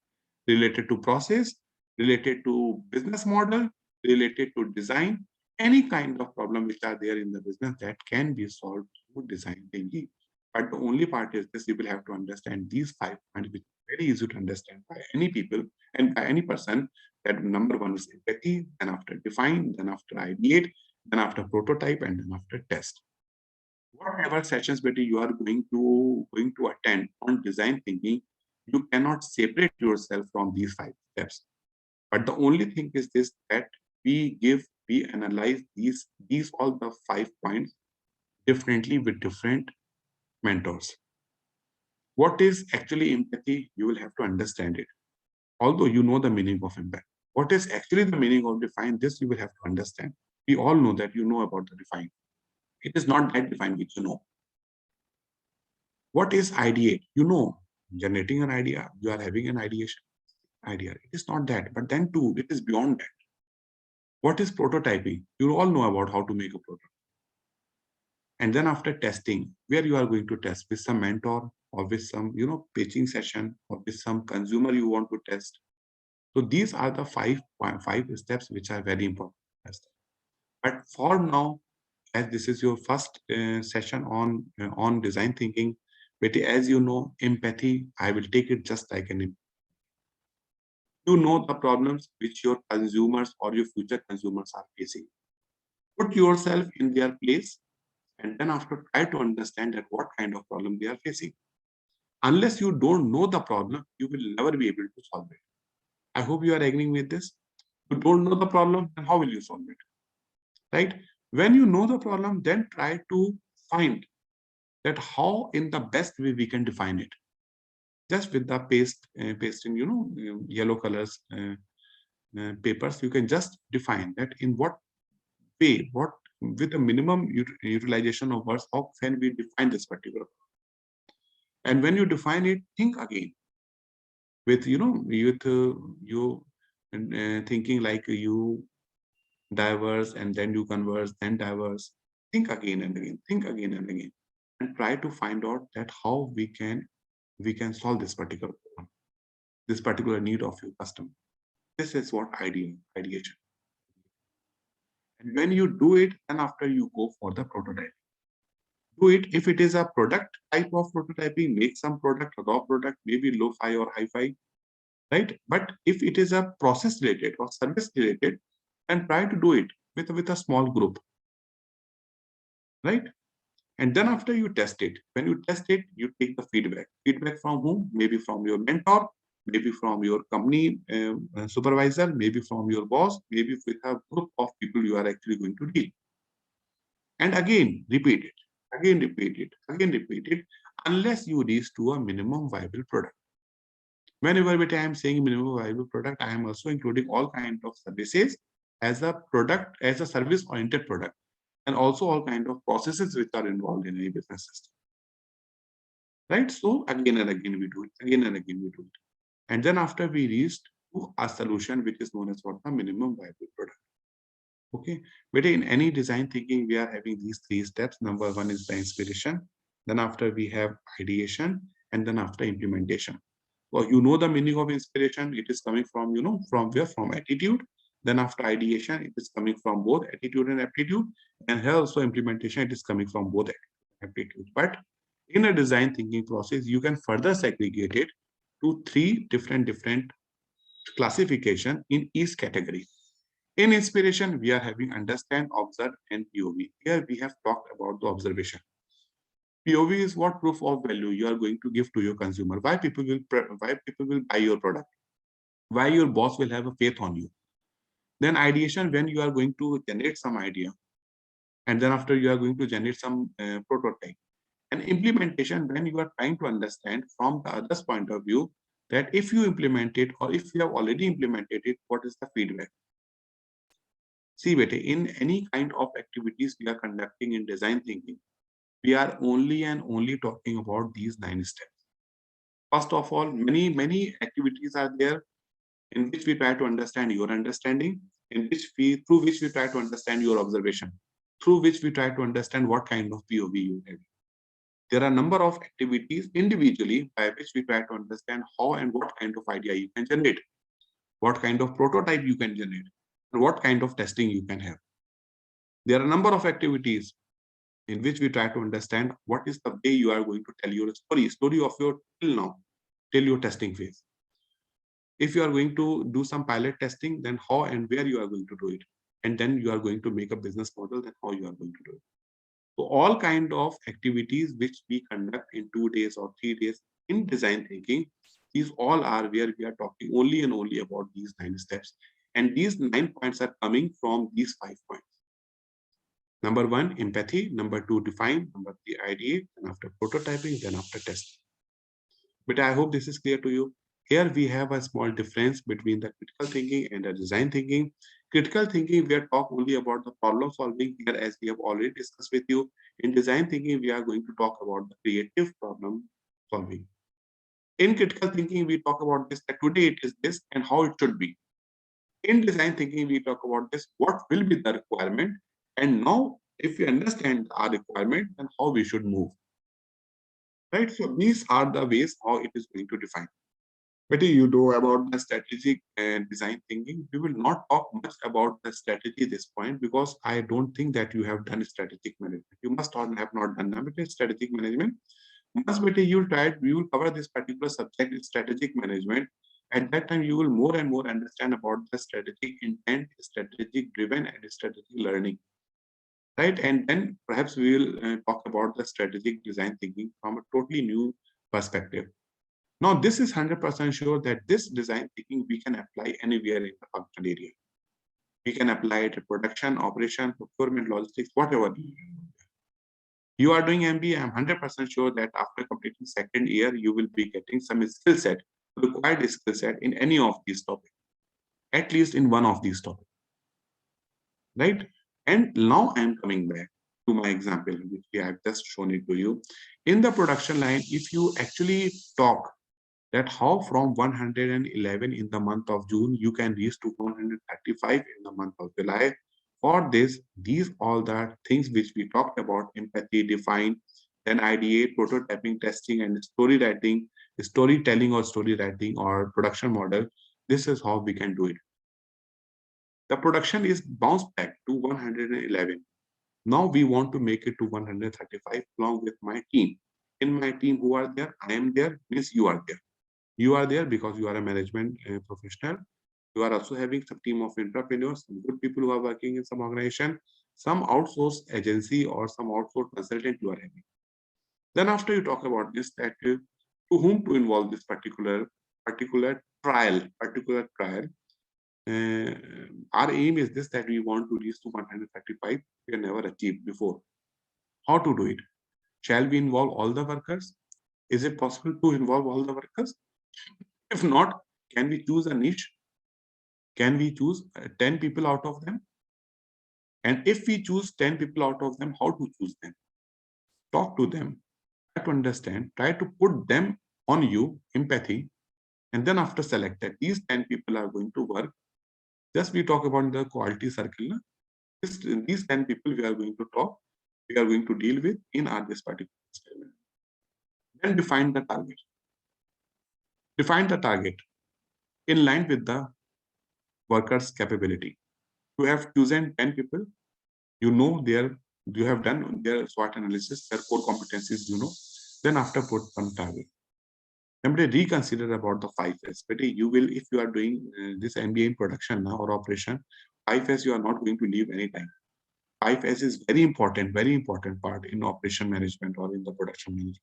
related to process, related to business model, related to design, any kind of problem which are there in the business that can be solved through design thinking. But the only part is this: you will have to understand these 5 points, which are very easy to understand by any people and by any person. That number one is empathy, then after define, then after ideate, then after prototype, and then after test. Whatever sessions that you are going to attend on design thinking, you cannot separate yourself from these 5 steps. But the only thing is this, that we analyze these all the 5 points differently with different mentors. What is actually empathy? You will have to understand it. Although you know the meaning of empathy. What is actually the meaning of define? This you will have to understand. We all know that you know about the define. It is not that define which you know. What is ideate? You know, generating an idea, you are having an ideation idea. It is not that, but then too, it is beyond that. What is prototyping? You all know about how to make a prototype. And then after testing, where you are going to test with some mentor or with some, pitching session or with some consumer you want to test. So these are the five steps which are very important. But for now, as this is your first session on design thinking, but as you know, empathy, I will take it just like an you know the problems which your consumers or your future consumers are facing. Put yourself in their place and then after try to understand that what kind of problem they are facing. Unless you don't know the problem, you will never be able to solve it. I hope you are agreeing with this. You don't know the problem, then how will you solve it? Right? When you know the problem, then try to find that how in the best way we can define it. Just with the pasting, yellow colors papers, you can just define that in what way, what with a minimum utilization of words, how can we define this particular. And when you define it, think again with you thinking like you diverse and then you converse, then diverse. Think again and again, think again and again, and try to find out that how we can solve this particular problem, this particular need of your customer. This is what ideation. And when you do it, then after you go for the prototype. Do it if it is a product type of prototyping, make some product, raw product, maybe low-fi or hi-fi, right? But if it is a process related or service related, then try to do it with a small group, right? And then after you test it, when you test it, you take the feedback. Feedback from whom? Maybe from your mentor, maybe from your company supervisor, maybe from your boss, maybe with a group of people you are actually going to deal. And again, repeat it, again, repeat it, again, repeat it, unless you reach to a minimum viable product. Whenever I am saying minimum viable product, I am also including all kinds of services as a product, as a service-oriented product, and also all kinds of processes which are involved in a business system. Right? So again and again we do it, again and again we do it. And then after we reached to a solution which is known as what the minimum viable product. Okay, but in any design thinking, we are having these three steps. Number one is the inspiration. Then after we have ideation, and then after implementation. So you know the meaning of inspiration. It is coming from, from where? From attitude. Then after ideation, it is coming from both attitude and aptitude. And here also implementation, it is coming from both aptitude. But in a design thinking process, you can further segregate it to three different classification in each category. In inspiration, we are having understand, observe, and POV. Here we have talked about the observation. POV is what proof of value you are going to give to your consumer. Why people will buy your product. Why your boss will have a faith on you. Then ideation, when you are going to generate some idea, and then after you are going to generate some prototype. And implementation, when you are trying to understand from the other's point of view that if you implement it or if you have already implemented it, what is the feedback? See, bete, in any kind of activities we are conducting in design thinking, we are only and only talking about these 9 steps. First of all, many activities are there in which we try to understand your understanding, through which we try to understand your observation, through which we try to understand what kind of POV you have. There are a number of activities individually by which we try to understand how and what kind of idea you can generate, what kind of prototype you can generate, and what kind of testing you can have. There are a number of activities in which we try to understand what is the way you are going to tell your story of your till your testing phase. If you are going to do some pilot testing, then how and where you are going to do it. And then you are going to make a business model, then how you are going to do it. So all kind of activities which we conduct in 2 days or 3 days in design thinking, these all are where we are talking only and only about these 9 steps. And these 9 points are coming from these 5 points. Number 1, empathy. Number 2, define. Number 3, ideate. And after prototyping, then after testing. But I hope this is clear to you. Here we have a small difference between the critical thinking and the design thinking. Critical thinking, we are talking only about the problem solving here, as we have already discussed with you. In design thinking, we are going to talk about the creative problem solving. In critical thinking, we talk about this, that today it is this and how it should be. In design thinking, we talk about this, what will be the requirement, and now if we understand our requirement and how we should move. Right? So these are the ways how it is going to define. But you know about the strategic and design thinking. We will not talk much about the strategy at this point because I don't think that you have done strategic management. You must or have not done that. Strategic management. Once you will cover this particular subject, strategic management. At that time, you will more and more understand about the strategic intent, strategic driven, and strategic learning. Right? And then perhaps we will talk about the strategic design thinking from a totally new perspective. Now, this is 100% sure that this design thinking we can apply anywhere in the functional area. We can apply it to production, operation, procurement, logistics, whatever. You are doing MBA, I'm 100% sure that after completing second year, you will be getting some skill set, required skill set in any of these topics, at least in one of these topics. Right? And now I'm coming back to my example, which I have just shown it to you. In the production line, if you actually talk that how from 111 in the month of June, you can reach to 135 in the month of July. For this, these all the things which we talked about, empathy, define, then ideate, prototyping, testing, and story writing, storytelling or story writing or production model, this is how we can do it. The production is bounced back to 111. Now we want to make it to 135 along with my team. In my team, who are there? I am there, means you are there. You are there because you are a management professional. You are also having some team of entrepreneurs, some good people who are working in some organization, some outsourced agency or some outsourced consultant you are having. Then after you talk about this, that to whom to involve this particular trial. Our aim is this, that we want to reach to 135. We have never achieved before. How to do it? Shall we involve all the workers? Is it possible to involve all the workers? If not, can we choose a niche? Can we choose 10 people out of them? And if we choose 10 people out of them, how to choose them? Talk to them, try to understand, try to put them on you, empathy, and then after select that these 10 people are going to work. Just we talk about the quality circle. These 10 people we are going to talk, we are going to deal with in our this particular experiment. Then define the target. Define the target in line with the workers' capability. You have chosen 10 people, you know you have done their SWOT analysis, their core competencies, you know. Then after put some target. Then reconsider about the 5S. But you will, if you are doing this MBA in production now or operation, 5S you are not going to leave anytime. 5S is very important part in operation management or in the production management,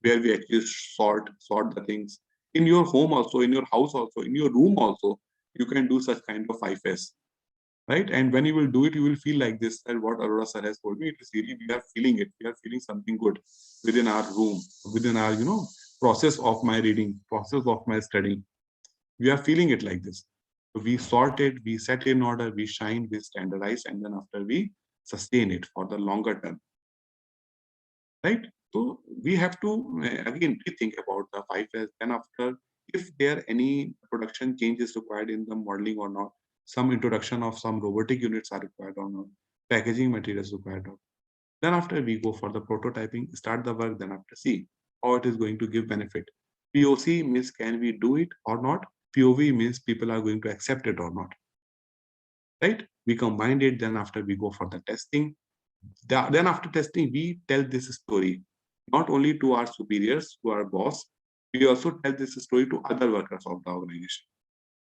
where we actually sort the things. In your home also, in your house also, in your room also, you can do such kind of 5S. Right? And when you will do it, you will feel like this, and what Arora sir has told me, it is really, we are feeling it. We are feeling something good within our room, within our, process of my reading, process of my studying. We are feeling it like this. So we sort it, we set in order, we shine, we standardize, and then after we sustain it for the longer term. Right? So we have to, again, rethink about the 5S. Then after, if there any production changes required in the modeling or not, some introduction of some robotic units are required or not, packaging materials required or not. Then after we go for the prototyping, start the work, then after see how it is going to give benefit. POC means can we do it or not? POV means people are going to accept it or not. Right? We combine it, then after we go for the testing. Then after testing, we tell this story, not only to our superiors, to our boss, we also tell this story to other workers of the organization.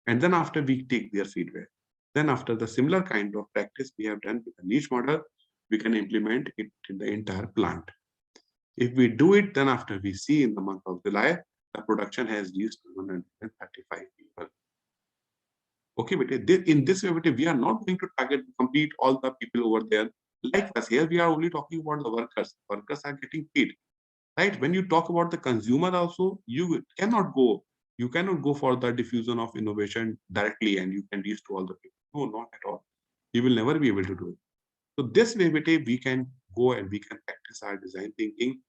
And then after we take their feedback. Then after the similar kind of practice we have done with the niche model, we can implement it in the entire plant. If we do it, then after we see in the month of July, the production has reached 135 people. Okay, but in this way, we are not going to target complete all the people over there. Like us, here we are only talking about the workers. Workers are getting paid. Right? When you talk about the consumer also, you cannot go for the diffusion of innovation directly and you can reach to all the people. No, not at all. You will never be able to do it. So this way, we can go and we can practice our design thinking,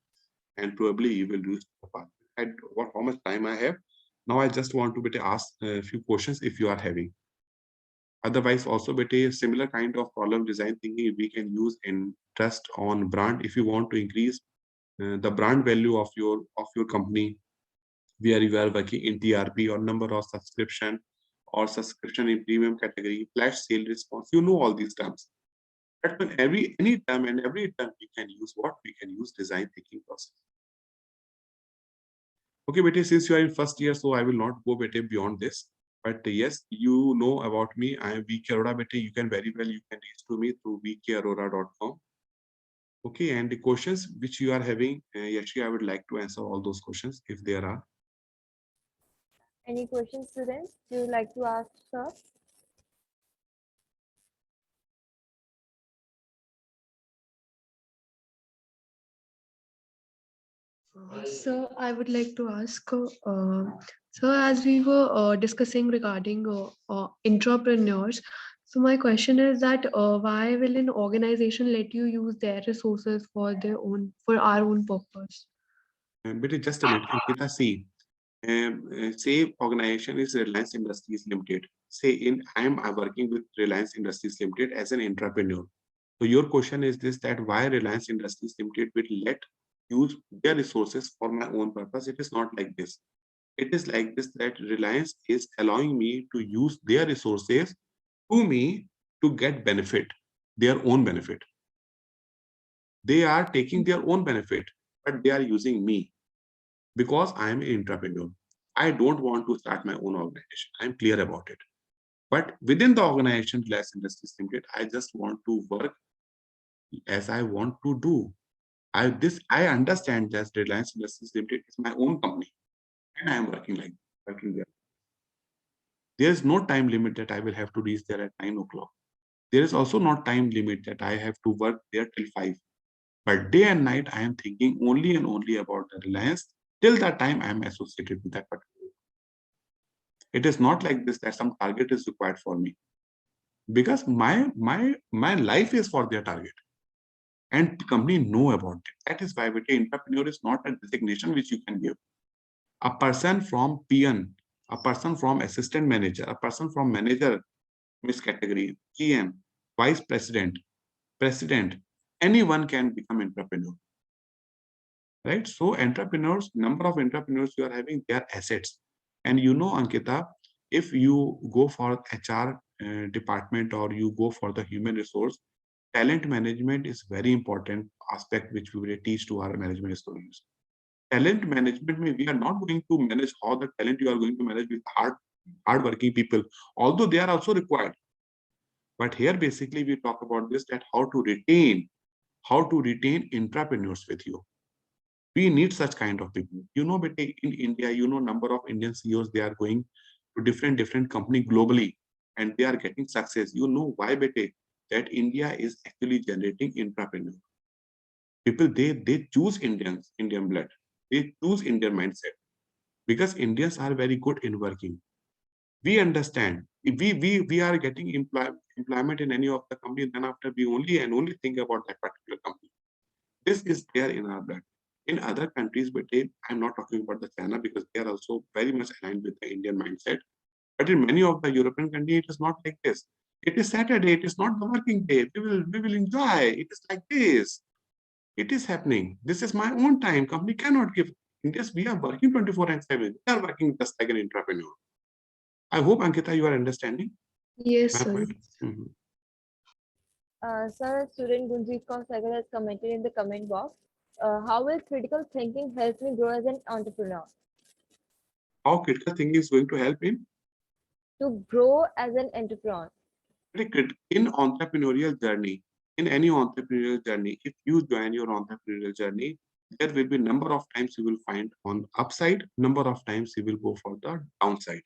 and probably you will reach the path. And how much time I have? Now I just want to ask a few questions if you are having. Otherwise, also, but a similar kind of problem design thinking we can use in trust on brand. If you want to increase the brand value of your company, where you are working in TRP or number of subscription or subscription in premium category, flash sale response, you know all these terms. But when any term and every term we can use what? We can use design thinking process. Okay, Bete, since you are in first year, so I will not go Bete beyond this. But yes, you know about me. I am VK Arora Bete. You can very well, you can reach to me through vkarora.com. Okay, and the questions which you are having, Yashi, I would like to answer all those questions if there are. Any questions, students? You would like to ask, sir? So I would like to ask, so as we were discussing regarding entrepreneurs, so my question is that why will an organization let you use their resources for their own, for our own purpose? But just a minute, Ankita, see, say organization is Reliance Industries Limited. Say I am working with Reliance Industries Limited as an entrepreneur. So your question is this, that why Reliance Industries Limited will let use their resources for my own purpose? It is not like this. It is like this, that Reliance is allowing me to use their resources to me to get benefit, their own benefit. They are taking their own benefit, but they are using me because I am an entrepreneur. I don't want to start my own organization. I'm clear about it. But within the organization, Reliance Industries Limited, I just want to work as I want to do. I understand that Reliance Industries Limited is my own company, and I am working there. There is no time limit that I will have to reach there at 9 o'clock. There is also not time limit that I have to work there till 5. But day and night, I am thinking only and only about the Reliance till the time I am associated with that particular. It is not like this that some target is required for me, because my life is for their target, and the company know about it. That is why entrepreneur is not a designation which you can give. A person from peon, a person from assistant manager, a person from manager, Miss category, GM, vice president, president, anyone can become entrepreneur. Right? So entrepreneurs, number of entrepreneurs you are having, they are assets. And you know, Ankita, if you go for HR department or you go for the human resource, talent management is very important aspect which we will teach to our management students. Talent management means we are not going to manage how the talent you are going to manage with hardworking people, although they are also required. But here basically we talk about this, that how to retain entrepreneurs with you. We need such kind of people. You know, but in India, you know, number of Indian CEOs, they are going to different company globally, and they are getting success. You know why, bete? That India is actually generating entrepreneurs. People, they choose Indian blood. They choose Indian mindset because Indians are very good in working. We understand. We are getting employment in any of the company, then after we only think about that particular company. This is there in our blood. In other countries, but I'm not talking about the China because they are also very much aligned with the Indian mindset. But in many of the European countries, it is not like this. It is Saturday. It is not the working day. We will enjoy. It is like this. It is happening. This is my own time. Company cannot give. In this, we are working 24/7. We are working just like an entrepreneur. I hope, Ankita, you are understanding Yes, my sir. point. Mhm. Sir, student Gunjit Kaur Sagar has commented in the comment box. How will critical thinking help me grow as an entrepreneur? How critical thinking is going to help To grow as an entrepreneur. in entrepreneurial journey, in any entrepreneurial journey, if you join your entrepreneurial journey, there will be number of times you will find on upside, number of times you will go for the downside.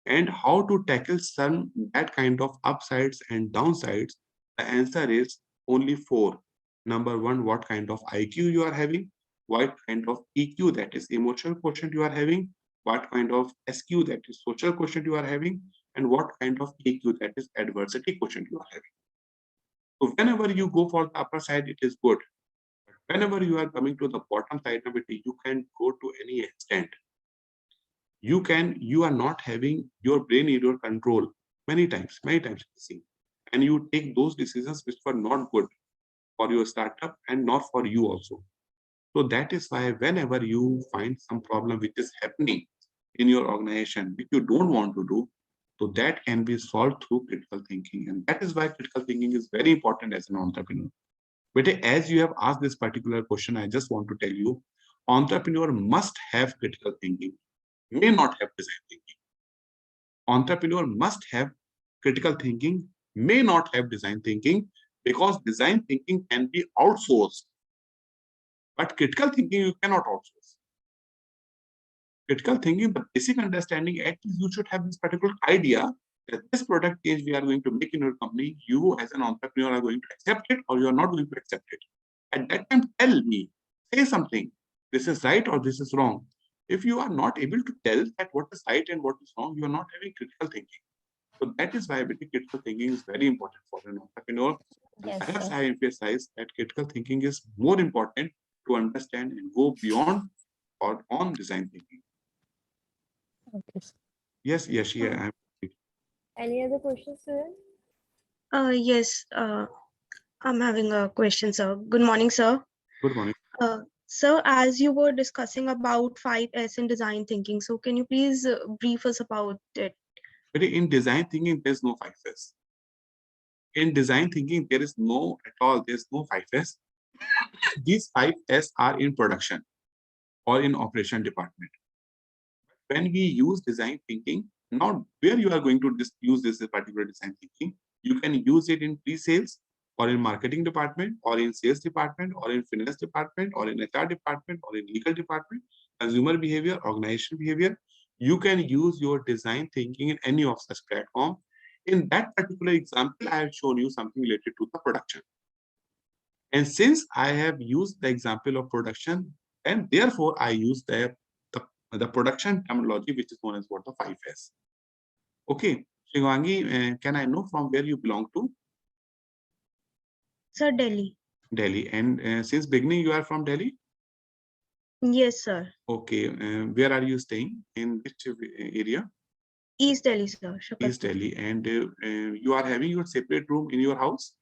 And how to tackle some that kind of upsides and downsides, the answer is only 4. Number 1, what kind of IQ you are having, what kind of EQ, that is emotional quotient, you are having, what kind of SQ, that is social quotient, you are having, and what kind of AQ, that is adversity quotient, you are having. So whenever you go for the upper side, it is good. Whenever you are coming to the bottom side of it, you can go to any extent. You are not having your brain in your control. many times seen. And you take those decisions which were not good for your startup and not for you also. So that is why whenever you find some problem which is happening in your organization, which you don't want to do, so that can be solved through critical thinking. And that is why critical thinking is very important as an entrepreneur. But as you have asked this particular question, I just want to tell you, entrepreneur must have critical thinking, may not have design thinking. Entrepreneur must have critical thinking, may not have design thinking, because design thinking can be outsourced. But critical thinking you cannot outsource. Critical thinking, the basic understanding, at least you should have this particular idea that this product change we are going to make in your company, you as an entrepreneur are going to accept it or you are not going to accept it. At that time, tell me, say something, this is right or this is wrong. If you are not able to tell that what is right and what is wrong, you are not having critical thinking. So that is why critical thinking is very important for an entrepreneur. Yes, Perhaps sir. I emphasize that critical thinking is more important to understand and go beyond or on design thinking. Okay. Yes, yeah, Any other questions, students? Yes, I'm having a question, sir. Good morning, sir. good morning. Sir, as you were discussing about 5S in design thinking, so can you please brief us about it? But in design thinking, there's no 5S. In design thinking, there is no at all, there's no 5S. These 5S are in production or in operation department. When we use design thinking, now where you are going to use this particular design thinking, you can use it in pre-sales or in marketing department or in sales department or in finance department or in HR department or in legal department, consumer behavior, organizational behavior. You can use your design thinking in any of such platform. In that particular example, I have shown you something related to the production. And since I have used the example of production, and therefore I use the production terminology, which is known as what the 5S. Okay, Shivangi, can I know from where you belong to? Sir, Delhi. Delhi. And since beginning you are from Delhi? Yes, sir. Okay, where are you staying? In which area? East Delhi, sir. East Shukatpur. Delhi. And you are having your separate room in your house?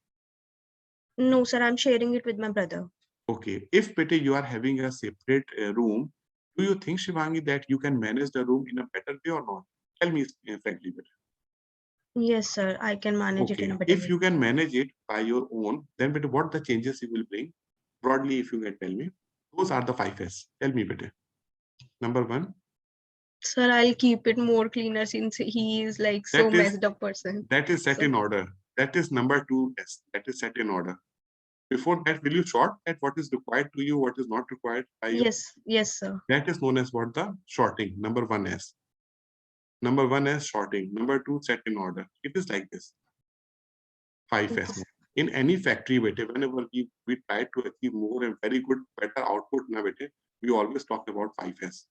No, sir, I'm sharing it with my brother. Okay, if Pete, you are having a separate room, do you think, Shivangi, that you can manage the room in a better way or not? Tell me frankly, Pete. Yes, sir, I can manage it in a better If way. you can manage it by your own, then Pete, what the changes you will bring? Broadly, if you can tell me, those are the 5S. Tell me, Pete. Number one. Sir, I'll keep it more cleaner since he is like so messed up person. That is set in order. That is number 2S. That is set in order. Before that, will you short that what is required to you, what is not required by you? Yes, sir. That is known as what the shorting. Number 1S. Number 1S shorting. Number 2 set in order. It is like this. 5S. In any factory, whenever we try to achieve more and very good, better output, we always talk about 5S.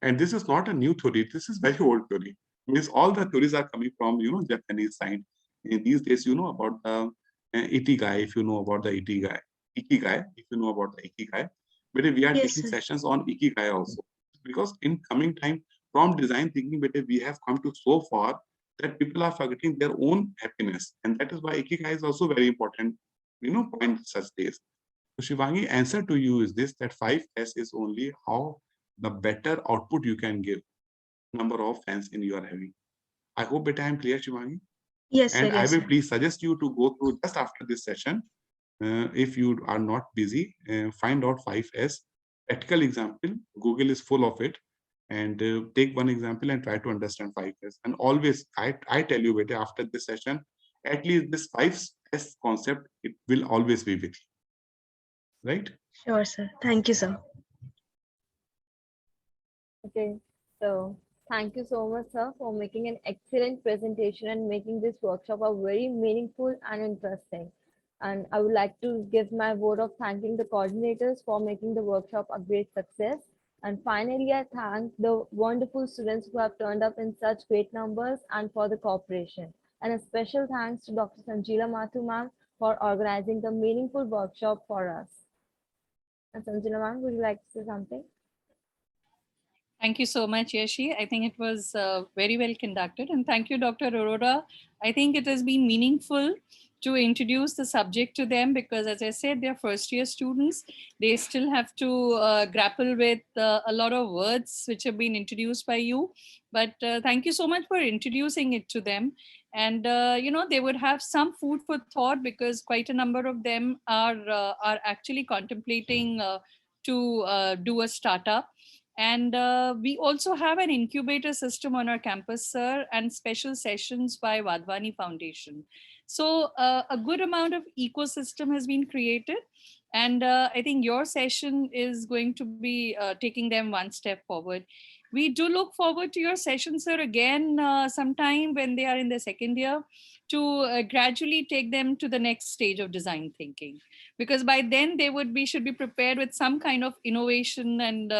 And this is not a new theory. This is very old theory. Means all the theories are coming from Japanese side. In these days, you know about the ikigai. If you know about the ikigai, if you know about the ikigai, but we are Yes, taking sir. sessions on ikigai also, because in coming time from design thinking, but we have come to so far that people are forgetting their own happiness, and that is why ikigai is also very important. Point such days. So Shivangi, answer to you is this: that 5S is only how the better output you can give, number of fans in you are having. I hope that I am clear, Shivangi. Yes, sir. And I Yes, will sir. please suggest you to go through just after this session. If you are not busy, find out 5S. Practical example, Google is full of it. And take one example and try to understand 5S. And always, I tell you, Beta, after this session, at least this 5S concept, it will always be with you. Right? Sure, sir. Thank you, sir. Okay, so thank you so much, sir, for making an excellent presentation and making this workshop a very meaningful and interesting. And I would like to give my vote of thanking the coordinators for making the workshop a great success. And finally, I thank the wonderful students who have turned up in such great numbers and for the cooperation. And a special thanks to Dr. Sanjila Mathu ma'am for organizing the meaningful workshop for us. And Sanjila ma'am, would you like to say something? Thank you so much, Yashi. I think it was very well conducted. And thank you, Dr. Arora. I think it has been meaningful to introduce the subject to them because, as I said, they're first year students. They still have to grapple with a lot of words which have been introduced by you. But thank you so much for introducing it to them. And, they would have some food for thought because quite a number of them are actually contemplating to do a startup. And we also have an incubator system on our campus, sir, and special sessions by Vadvani Foundation. So a good amount of ecosystem has been created. And I think your session is going to be taking them one step forward. We do look forward to your session, sir, again sometime when they are in the second year to gradually take them to the next stage of design thinking. Because by then they should be prepared with some kind of innovation and,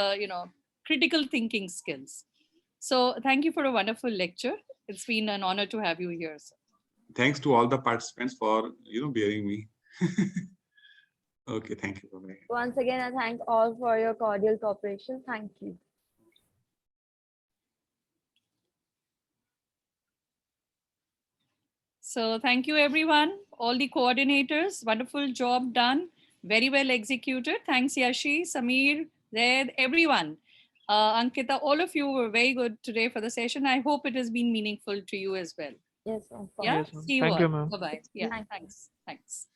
critical thinking skills. So thank you for a wonderful lecture. It's been an honor to have you here, sir. Thanks to all the participants for bearing me. Okay, thank you. Bye-bye. Once again, I thank all for your cordial cooperation. Thank you. So thank you, everyone. All the coordinators, wonderful job done. Very well executed. Thanks, Yashi, Samir, Zaid, everyone. Ankita, all of you were very good today for the session. I hope it has been meaningful to you as well. Yes, of course. Yeah, Yes, ma'am. see you Thank you, all. ma'am. Bye-bye. Yeah, Thank you. thanks.